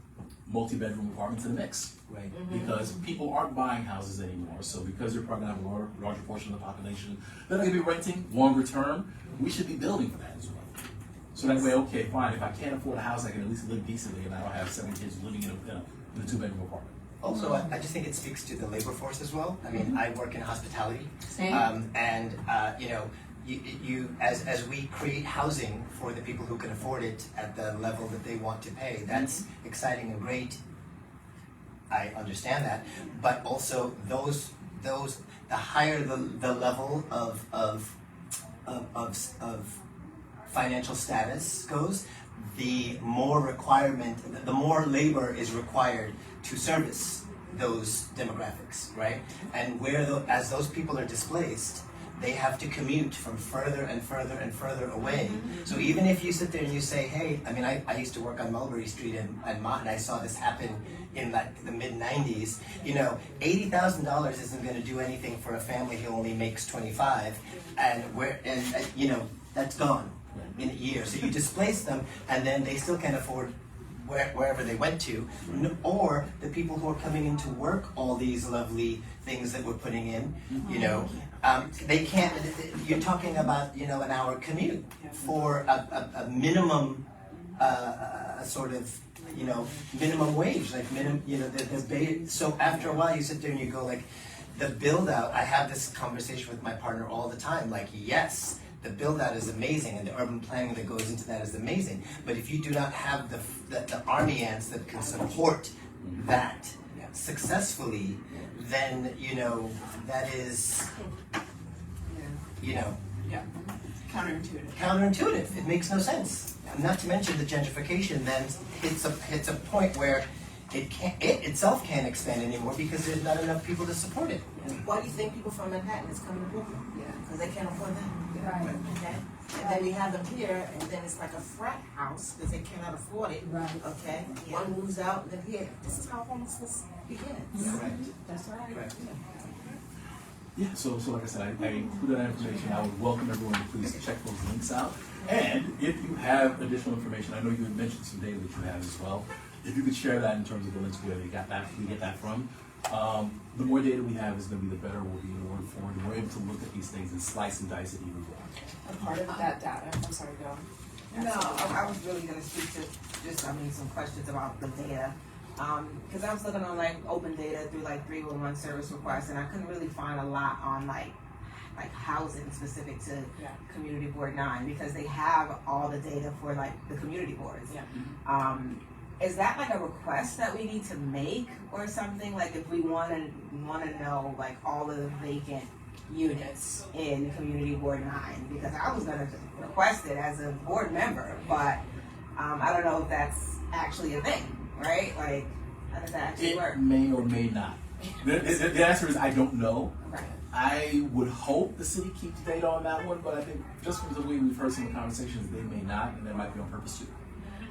multi-bedroom apartments in the mix. Right. Because people aren't buying houses anymore, so because you're probably going to have a larger portion of the population that are going to be renting longer term, we should be building for that as well. So that way, okay, fine, if I can't afford a house, I can at least live decently and I don't have 7 kids living in a 2-bedroom apartment. Also, I just think it speaks to the labor force as well. I work in hospitality, and you as we create housing for the people who can afford it at the level that they want to pay, that's exciting and great. I understand that, but also the higher the level of financial status goes, the more labor is required to service those demographics, right? And as those people are displaced, they have to commute from further and further and further away. So even if you sit there and you say, hey, I used to work on Mulberry Street and I saw this happen in the mid-90s, $80,000 isn't gonna do anything for a family who only makes 25, and that's gone in a year. So you displace them and then they still can't afford wherever they went to, or the people who are coming in to work all these lovely things that we're putting in, they can't, you're talking about, an hour commute for a minimum, sort of, minimum wage, like so after a while you sit there and you go the build out, I have this conversation with my partner all the time, yes, the build out is amazing and the urban planning that goes into that is amazing, but if you do not have the army ants that can support that, successfully, then, you know, that is, you know, Yeah. Counterintuitive. counterintuitive. It makes no sense. Not to mention the gentrification then hits a point where it itself can't expand anymore because there's not enough people to support it. Why do you think people from Manhattan is coming to Brooklyn? Yeah. Because they can't afford that. Right. Okay. And then we have them here, and then it's like a frat house because they cannot afford it. Right. Okay. One moves out, and then here. This is how homelessness begins. Correct. That's right. Correct. Yeah, so like I said, I included that information. I would welcome everyone to please check those links out. And if you have additional information, I know you had mentioned some data that you have as well. If you could share that in terms of the links where we get that from. The more data we have is going to be the better we'll be more informed, and we're able to look at these things and slice and dice it even more. A part of that data, I'm sorry, go. No, I was really gonna speak to just, some questions about the data. Cause I was looking on like open data through like 311 service requests, and I couldn't really find a lot on like housing specific to Community Board 9, because they have all the data for like the community boards. Yeah. Is that like a request that we need to make or something? Like if we wanna know like all of the vacant units in Community Board 9, because I was gonna request it as a board member, but I don't know if that's actually a thing, right? Like, how does that actually work? It may or may not. The answer is I don't know. Right. I would hope the city keeps data on that one, but I think just from the way we've heard some of the conversations, they may not, and that might be on purpose too.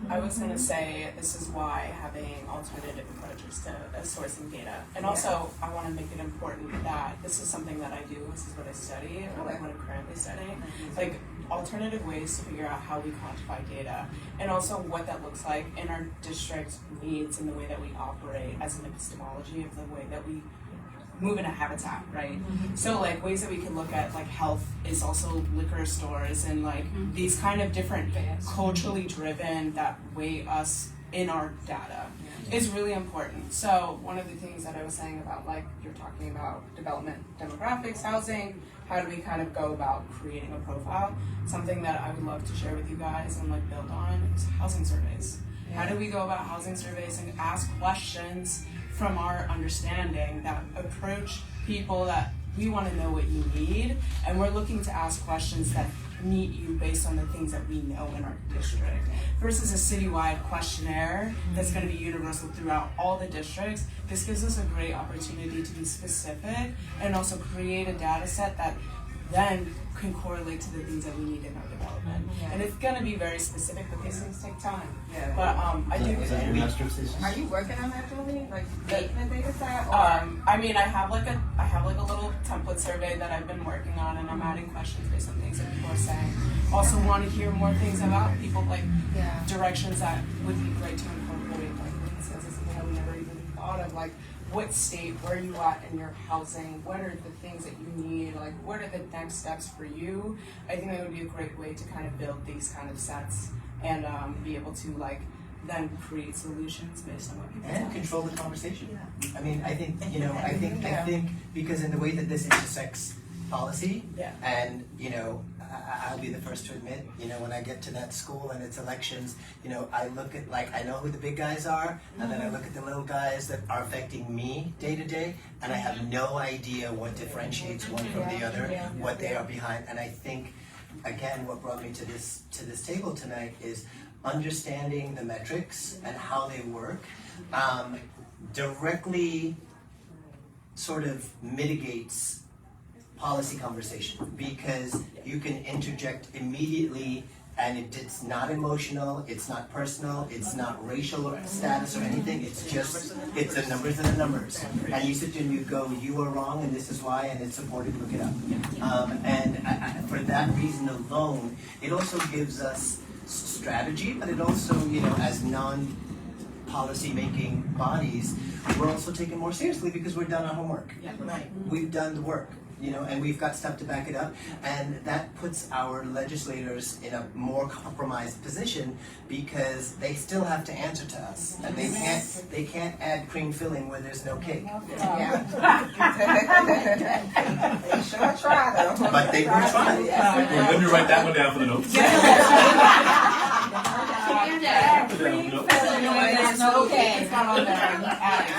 I was going to say this is why having alternative approaches to sourcing data. And also, I want to make it important that this is something that I do, this is what I study, or like what I'm currently studying. Like, alternative ways to figure out how we quantify data, and also what that looks like in our district needs and the way that we operate as an epistemology of the way that we move in a habitat, right? So like ways that we can look at like health is also liquor stores and like these kind of different culturally driven that weigh us in our data is really important. So one of the things that I was saying about like you're talking about development, demographics, housing, how do we kind of go about creating a profile? Something that I would love to share with you guys and like build on is housing surveys. How do we go about housing surveys and ask questions from our understanding that approach people that we want to know what you need, and we're looking to ask questions that meet you based on the things that we know in our district versus a citywide questionnaire that's going to be universal throughout all the districts. This gives us a great opportunity to be specific and also create a data set that then can correlate to the things that we need in our development. And it's going to be very specific, but these things take time. But I do. Are you working on that, Julie? Like making a data set? I mean, I have like a little template survey that I've been working on, and I'm adding questions based on things that people are saying. Also, want to hear more things about people, like directions that would be great to incorporate. Like, this is something that we never even thought of. Like, what state, where are you at in your housing? What are the things that you need? Like, what are the next steps for you? I think that would be a great way to kind of build these kind of sets and be able to like then create solutions based on what people And control the conversation. I mean, I think, you know, I think because in the way that this intersects policy, and, you know, I'll be the first to admit, you know, when I get to that school and it's elections, you know, I look at, like, I know who the big guys are, and then I look at the little guys that are affecting me day to day, and I have no idea what differentiates one from the other, what they are behind. And I think, again, what brought me to this table tonight is understanding the metrics and how they work directly sort of mitigates policy conversation, because you can interject immediately and it's not emotional, it's not personal, it's not racial or status or anything, it's the numbers are the numbers. And you sit there and you go, you are wrong and this is why, and it's supported, look it up. And for that reason alone, it also gives us strategy, but it also, you know, as non-policy making bodies, we're also taken more seriously because we've done our homework. We've done the work. You know, and we've got stuff to back it up, and that puts our legislators in a more compromised position because they still have to answer to us, and they can't add cream filling where there's no cake. They sure try though. But they will try. Well, let me write that one down for the notes. There's no Oh, okay. It's not on there. I'm adding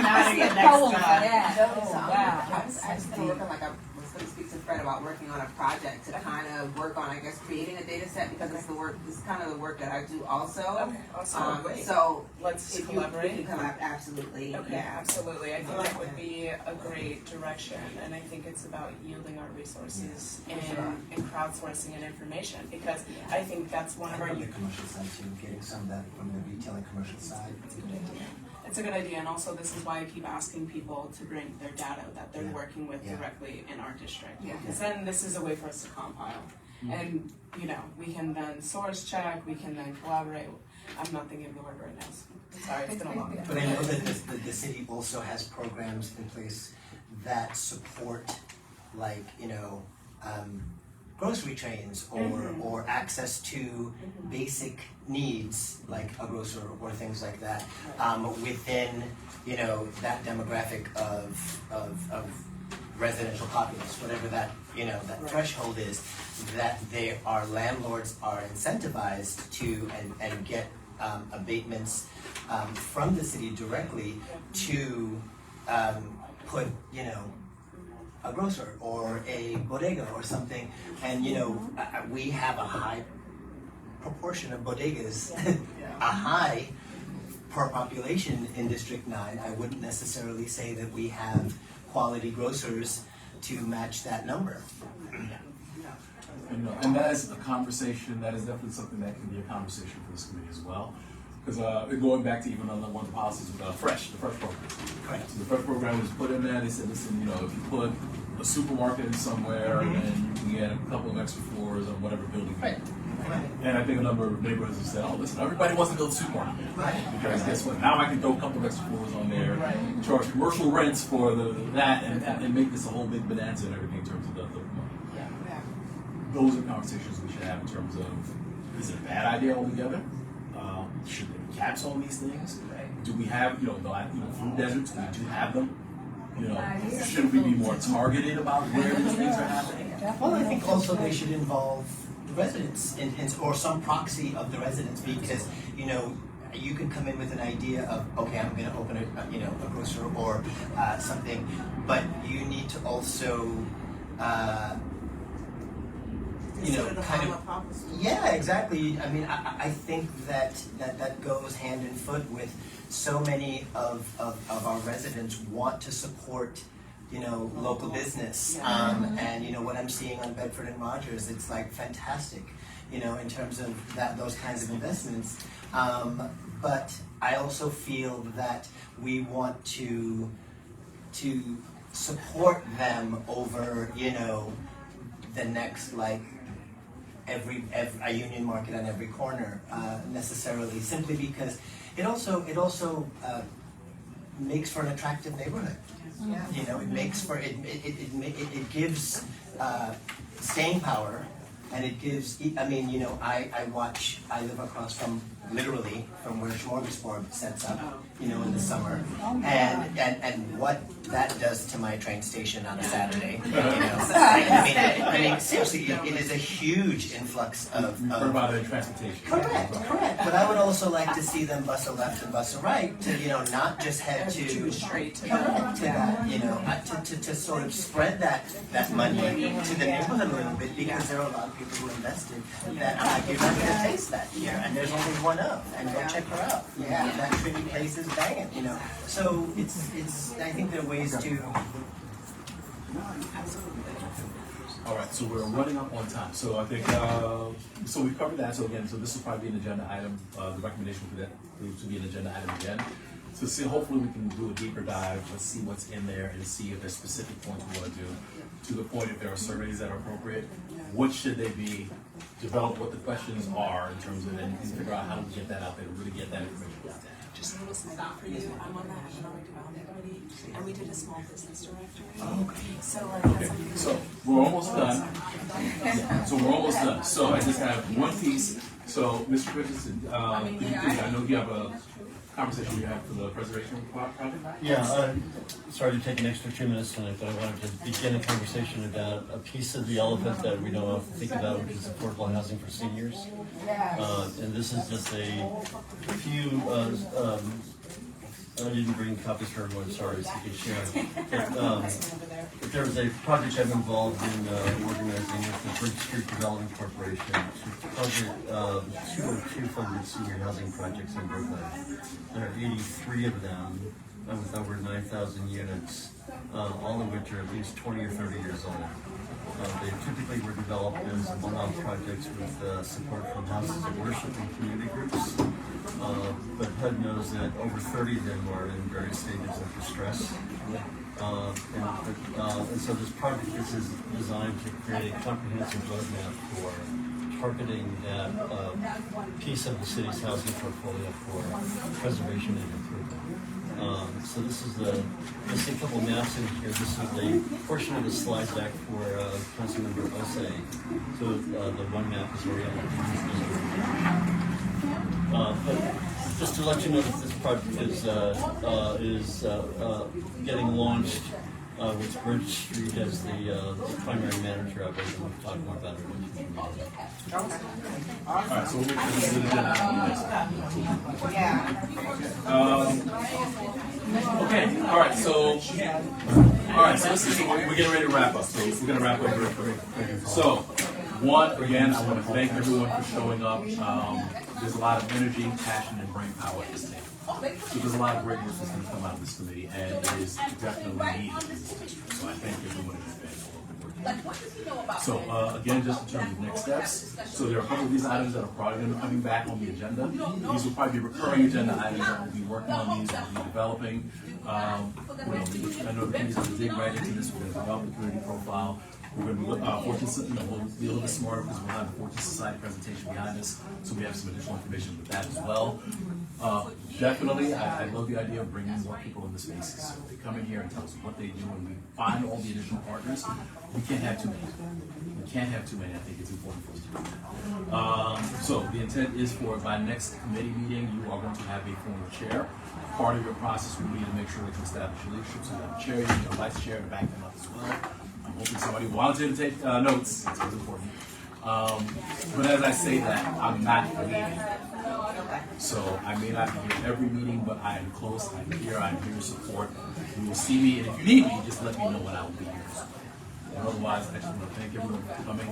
I see a it next poem for time. that. So Oh, wow. I was actually working like I was going to speak to Fred about working on a project to kind of work on, I guess, creating a data set because it's the work, it's kind of the work that I do also. Okay, awesome. Great. So Let's if collaborate. you can collab, absolutely. Okay, Yeah. absolutely. I think that would be a great direction, and I think it's about yielding our resources in crowdsourcing and information, because I think that's one of our. On the commercial side too, getting some of that from the retail and commercial side. It's a good idea. It's a good idea, and also this is why I keep asking people to bring their data that they're Yeah. working with Yeah. directly in our district. Yeah. Because then this is a way for us to compile, and we can then source check, we can then collaborate. I'm not thinking of the word right now. Sorry, it's been a long day. But I know that the city also has programs in place that support, like, grocery trains or access to basic needs like a grocer or things like that within that demographic of residential populace, whatever that that threshold is, that our landlords are incentivized to and get abatements from the city directly to put a grocer or a bodega or something, and we have a high proportion of bodegas, a high per population in District 9. I wouldn't necessarily say that we have quality grocers to match that number. And that is a conversation, that is definitely something that can be a conversation for this committee as well. Because going back to even on one of the policies with the Fresh program. Correct. So the Fresh program was put in there, they said, listen, if you put a supermarket in somewhere, then you can get a couple of extra floors on whatever building. Right. And I think a number of neighborhoods have said, oh, listen, everybody wants to build a supermarket. Because guess what, now I can throw a couple of extra floors on there, charge commercial rents for that, and make this a whole big bonanza and everything in terms of the money. Those are conversations we should have in terms of, is it a bad idea altogether? Should there be caps on these things? Do we have, food deserts? We do have them. Should we be more targeted about where these things are happening? Well, I think also they should involve the residents or some proxy of the residents, because you can come in with an idea of, okay, I'm going to open a grocer or something, but you need to also yeah, exactly. I mean, I think that goes hand in foot with so many of our residents want to support local business, and what I'm seeing on Bedford and Rogers, it's like fantastic, in terms of those kinds of investments. But I also feel that we want to support them over the next a Union Market on every corner necessarily, simply because it also makes for an attractive neighborhood. It makes for it gives staying power, and it gives. I mean, I live across literally from where Smorgasbord sets up, in the summer, and what that does to my train station on a Saturday, I mean, seriously, it is a huge influx of provided transportation. Correct. But I would also like to see them bus a left and bus a right to, not just head to straight to that, to sort of spread that money to the neighborhood a little bit, because there are a lot of people who invested that you're not going to taste that here, and there's only one of, and go check her out. Yeah, that Trinity place is banging, So it's. I think there are ways to. All right, so we're running up on time. So I think so we've covered that. So again, so this will probably be an agenda item. The recommendation for that to be an agenda item again. So see, hopefully we can do a deeper dive. Let's see what's in there and see if there's specific points we want to do. To the point, if there are surveys that are appropriate, what should they be? Develop what the questions are in terms of, and you can figure out how to get that out there, really get that information out there. Just a little side note for you, I'm on the Economic Development Committee, and we did a small business directory. So So we're almost done. So we're almost done. So I just have one piece, So, Mr. Christensen, I know you have a conversation you have for the preservation project? Yeah, sorry to take an extra 2 minutes tonight, but I wanted to begin a conversation about a piece of the elephant that we don't often think about, which is affordable housing for seniors. And this is just a few, I didn't bring copies for everyone, sorry, so you can share. But there was a project I'm involved in organizing with the Bridge Street Development Corporation to target 202 funded senior housing projects in Brooklyn. There are 83 of them with over 9,000 units, all of which are at least 20 or 30 years old. They typically were developed as one-off projects with support from houses of worship and community groups. But HUD knows that over 30 of them are in various stages of distress. And so this project is designed to create a comprehensive roadmap for targeting that piece of the city's housing portfolio for preservation and improvement. So this is you'll see a couple maps in here. This is the portion of the slide deck for Councilmember Osei. So the one map is oriented. But just to let you know that this project is getting launched with Bridge Street as the primary manager of it, and we'll talk more about it. All right, so we'll make sure this is the okay, all right, so this is, we're getting ready to wrap up, so we're going to wrap up very quick. So, one, again, I want to thank everyone for showing up. There's a lot of energy, passion, and brain power at this table. So there's a lot of great work that's going to come out of this committee, and it is definitely needed. So I thank everyone in advance for working. So again, just in terms of next steps, so there are a couple of these items that are probably going to be coming back on the agenda. These will probably be recurring agenda items that we'll be working on. These will be developing. I know the committee's going to dig right into this. We're going to develop the community profile. We're going to be, we'll be a little bit smarter because we'll have the Fortune Society presentation behind us, so we have some additional information with that as well. Definitely, I love the idea of bringing more people in the spaces. So they come in here and tell us what they do, and we find all the additional partners. We can't have too many. We can't have too many. I think it's important for us to do that. So the intent is for by next committee meeting, you are going to have a formal chair. Part of your process will be to make sure that you establish your leadership. So you have a chair, you need a vice chair to back them up as well. I'm hoping somebody volunteered to take notes. It's important. But as I say that, I'm not leaving. So I may not be here every meeting, but I am close. I'm here to support. You will see me, and if you need me, just let me know when I will be here. And otherwise, I just want to thank everyone for coming.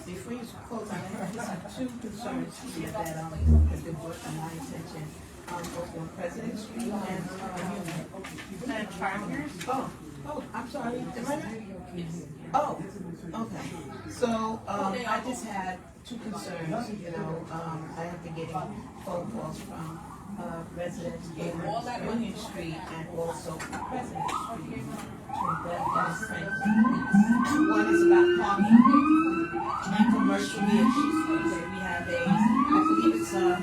Before you close, I just have two concerns here that have been brought to my attention. Both on President Street and Union. Oh, I'm sorry. Oh, okay. So I just had two concerns. I have been getting phone calls from residents in Union Street and also President Street. One is about parking and commercial vehicles. We have I believe it's MTA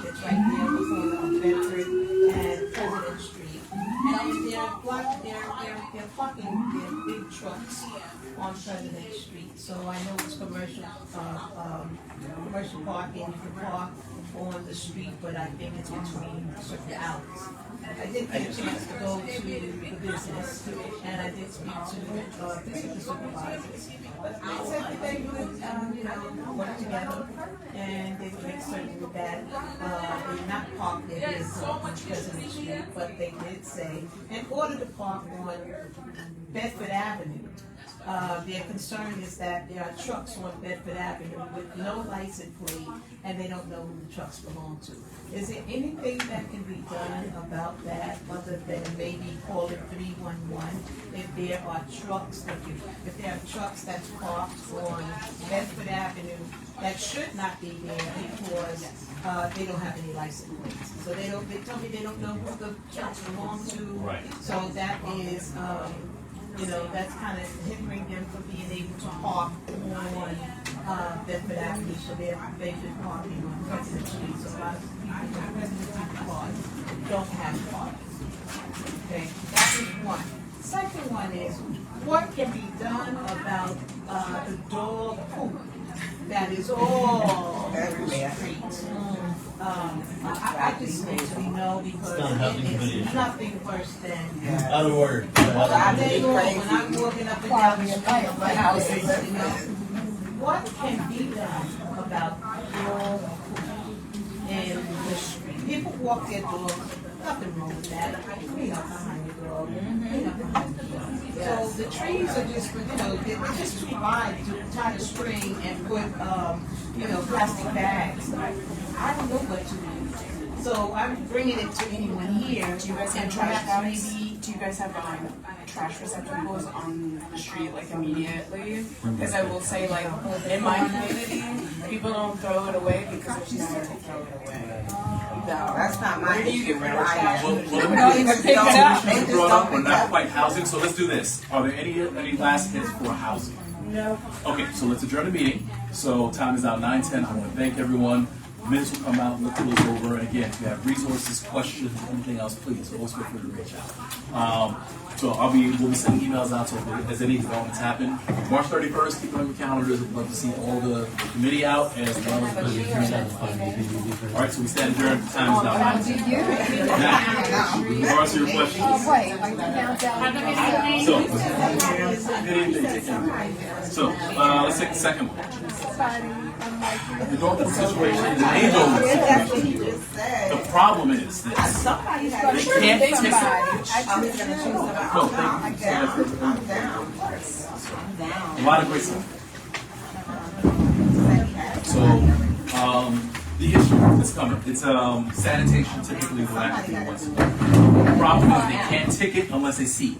that's right there between Bedford and President Street. And they're parking their big trucks on President Street. So I know it's commercial parking. You can park on the street, but I think it's between certain outlets. I did get a chance to go to the business, and I did speak to the supervisors. But I said that they would, work together, and they would make certain that they did not park their vehicles on President Street, but they did say, in order to park on Bedford Avenue, their concern is that there are trucks on Bedford Avenue with no license plate, and they don't know who the trucks belong to. Is there anything that can be done about that, other than maybe call it 311? If there are trucks, if there are trucks that's parked on Bedford Avenue that should not be there because they don't have any license plates. So they tell me they don't know who the trucks belong to. Right. So that is. That's kind of hindering them from being able to park on Bedford Avenue, so they've been parking on President Street. So a lot of people on President Street don't have parking. Okay, that is one. Second one is, what can be done about the dog poop that is all Everywhere. streets. I just need to know because It's not a housing committee it's issue. nothing worse than. Out of order. I tell you what, when I'm walking up and down the street, my house is, you know, what can be done about dog poop in the street? People walk their dogs, nothing wrong with that. Clean up behind your dog, clean up behind your dog. So the trees are just, you know, they're just too wide to tie the string and put, you know, plastic bags. I don't know what to do. So I'm bringing it to anyone here. Do you guys have and trash perhaps bags? maybe Do you guys have trash receptacles on the street like immediately? Because I will say like in my community, people don't throw it away because it's just to throw it away. That's not my Where do you issue get where rid of I trash? am. Well, They just don't- they just brought don't up, we're pick not up. quite housing, so let's do this. Are there any last hits for housing? No. Okay, so let's adjourn the meeting. So time is now 9:10. I want to thank everyone. Minutes will come out, look those over, and again, if you have resources, questions, anything else, please, always feel free to reach out. So we'll be sending emails out, so if there's any developments happen. March 31st, keep it on your calendars. I'd love to see all the committee out as well as the. All right, so we stand adjourned. Time is now 9:10. Now, with regards to your questions. Wait, are you countdown? So, good evening, take care. So, let's take the second one. The Norfolk situation is an age-old That's what situation. he just said. The problem is this. Somebody They has. can't take it. I'm just gonna choose somebody. No, thank you. I'm down. I'm down. A lot of great stuff. So, the issue that's coming, it's sanitation typically will act once a week. The problem is they can't ticket unless they see it.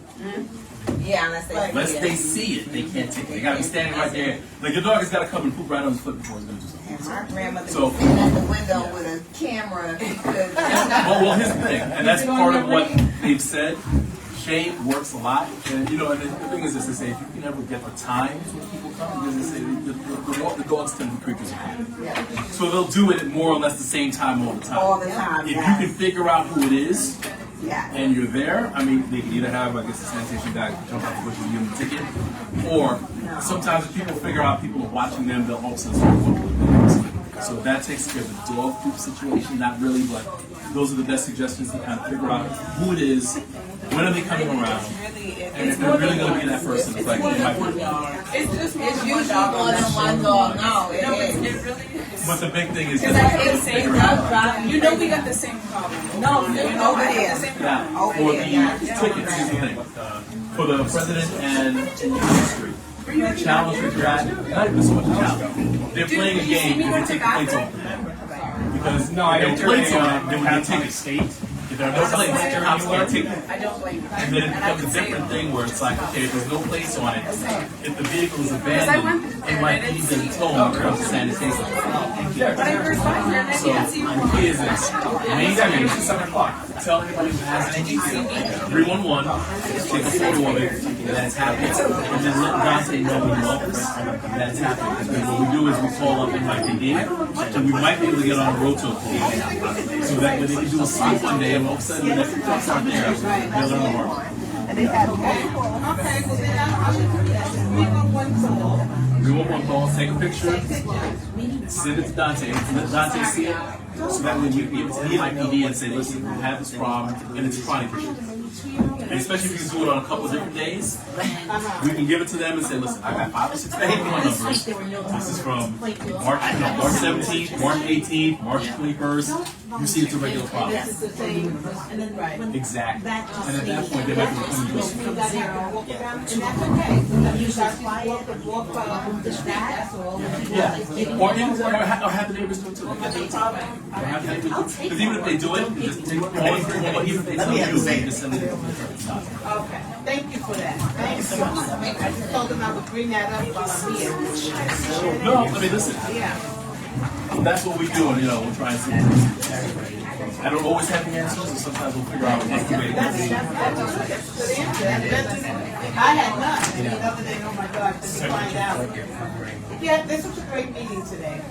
Yeah, unless they. Unless they see it, they can't ticket. They gotta be standing right there. Like your dog has gotta come and poop right on his foot before he's gonna do something. And my grandmother So- was sitting at the window with a camera because. Well, here's the thing, and that's part of what they've said. Shane works a lot, and you know, and the thing is this: they say if you can ever get the times when people come, because they say the dogs tend to be creepers. So they'll do it at more or less the same time all the time. All the time, If yes. you can figure out who it is, Yeah. and you're there, I mean, they can either have, I guess, the sanitation guy jump out the bush and give them a ticket, or sometimes if people figure out people are watching them, they'll all of a sudden start walking. So that takes care of the dog poop situation, not really, but those are the best suggestions to kind of figure out who it is, when are they coming around, and if they're really going to be that person, it's like, it might be. It's usually more than one dog. No, it is. It really is. But the big thing is Because I hate the same problem. You know we got the same problem. No, you know over we got there. the same now, problem. for the tickets, here's the thing. For the president and industry, the challenge with that, not even so much a challenge. They're playing a game if they take the plates off the them. Because No, I if there are plates on it, then we have can take it. If there are no plates, the cops can't take it. I don't blame you. And then it becomes a different thing where it's like, okay, if there's no plates on it, if the vehicle is abandoned, it might be the towing when it comes to sanitation. So, the key is this. Main thing is 7 o'clock. Tell anybody who has anything, 311, take a photo of it, that it's happening, and then let Dante know in the office that it's happening. Because what we do is we call up NYPD, and we might be able to get on a roto call, so that when they can do a sweep one day, and all of a sudden the next trucks aren't there, they'll learn the mark. Okay, well then I should do that. 311 call. 311 call, take a picture, send it to Dante, and let Dante see it, so that when you be able to NYPD and say, listen, we have this problem, and it's a chronic issue. And especially if you can do it on a couple of different days, we can give it to them and say, listen, I got 5 or 6 phone numbers. This is from March 17th, March 18th, March 21st. You see it's a regular problem. This is the same, and then right. Exactly. And at that point, they might be coming to us. And that's okay. You guys walk the street, that's all. Yeah. Or have the neighbors do it too. Because even if they do it, you just take it on, even if they tell you, they just send it to the Okay, thank you for that. Thank you so much. I just told them I would bring that up while I'm here. No, I mean, listen. Yeah. That's what we do, and we're trying to. I don't always have the answers, and sometimes we'll figure out what's the way to do it. I had none, the other day, oh my God, to find out. Yeah, this was a great meeting today.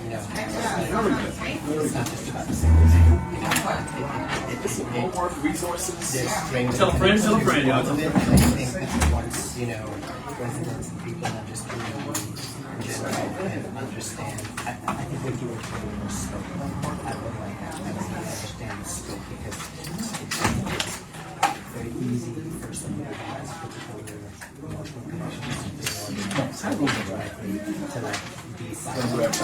Homework, resources. Tell a friend, y'all. Tell a friend. I think that once, residents and people understand, understand think what you were saying was scope. I would like that. I don't understand the scope because it's very easy for somebody who has particular emotional connections to like be silent.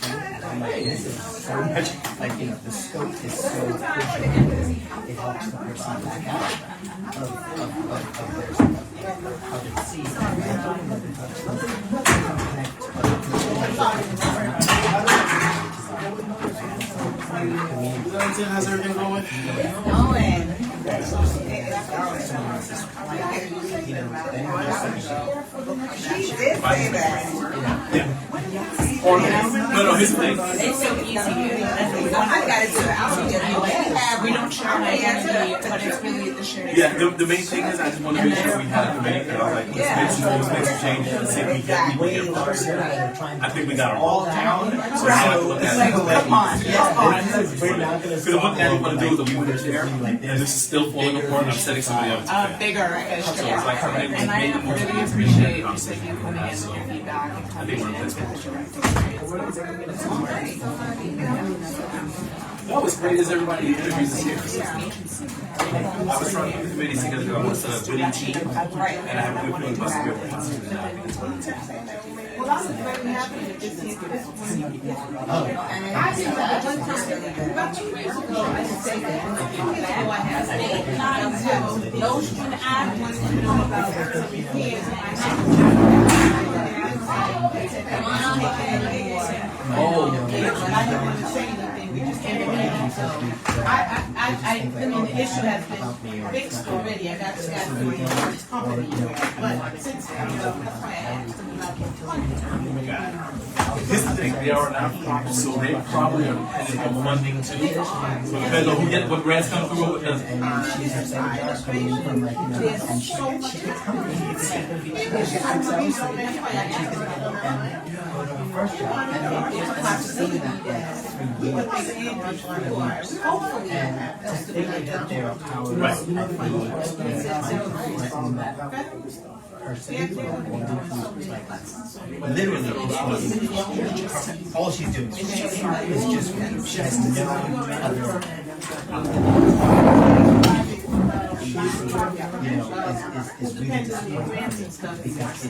And I'm like, this is so much, like, you know, the scope is so crucial because it helps the person back out of their stuff, how they see it, How's everything going? She did say that. No, here's the thing. It's so easy. I gotta do it. I don't get We don't share my identity, but it's really the shared Yeah, the main thing is I just want to make sure we had a committee and I was like, let's make some changes and see if we get people here first. I think we got it all down. So now I have to look at it. come on. Because what I'm going to do is appoint a chair, and this is still falling apart, and I'm setting somebody else. bigger fish So to it's like, water. maybe And I make the most really of it. appreciate you saying you coming in with your feedback and I coming think in we're and in with your direct experience. Well, what's great is everybody interviews is here. I was trying to get the committee together, I was a winning team, and I have a good feeling about the good. Well, I was very happy to just see this one. And I did that one time. time, about 2 years ago, I didn't say that. 2 years ago, I had 8, 9, 0. Those can add ones to know about repairs. Oh, But I didn't want to say anything, we just came in, so I mean, the issue has been fixed already, I got the guy from the insurance company, but since then, that's why I asked them about This is the thing, they are not profit, so they probably are dependent on funding too. So depending on who get, what grants come through, what doesn't. there's so much. first job, and they just have to see that Hopefully. and to think that their powers of money on that person literally all she's doing is just she has no other is really disappointing because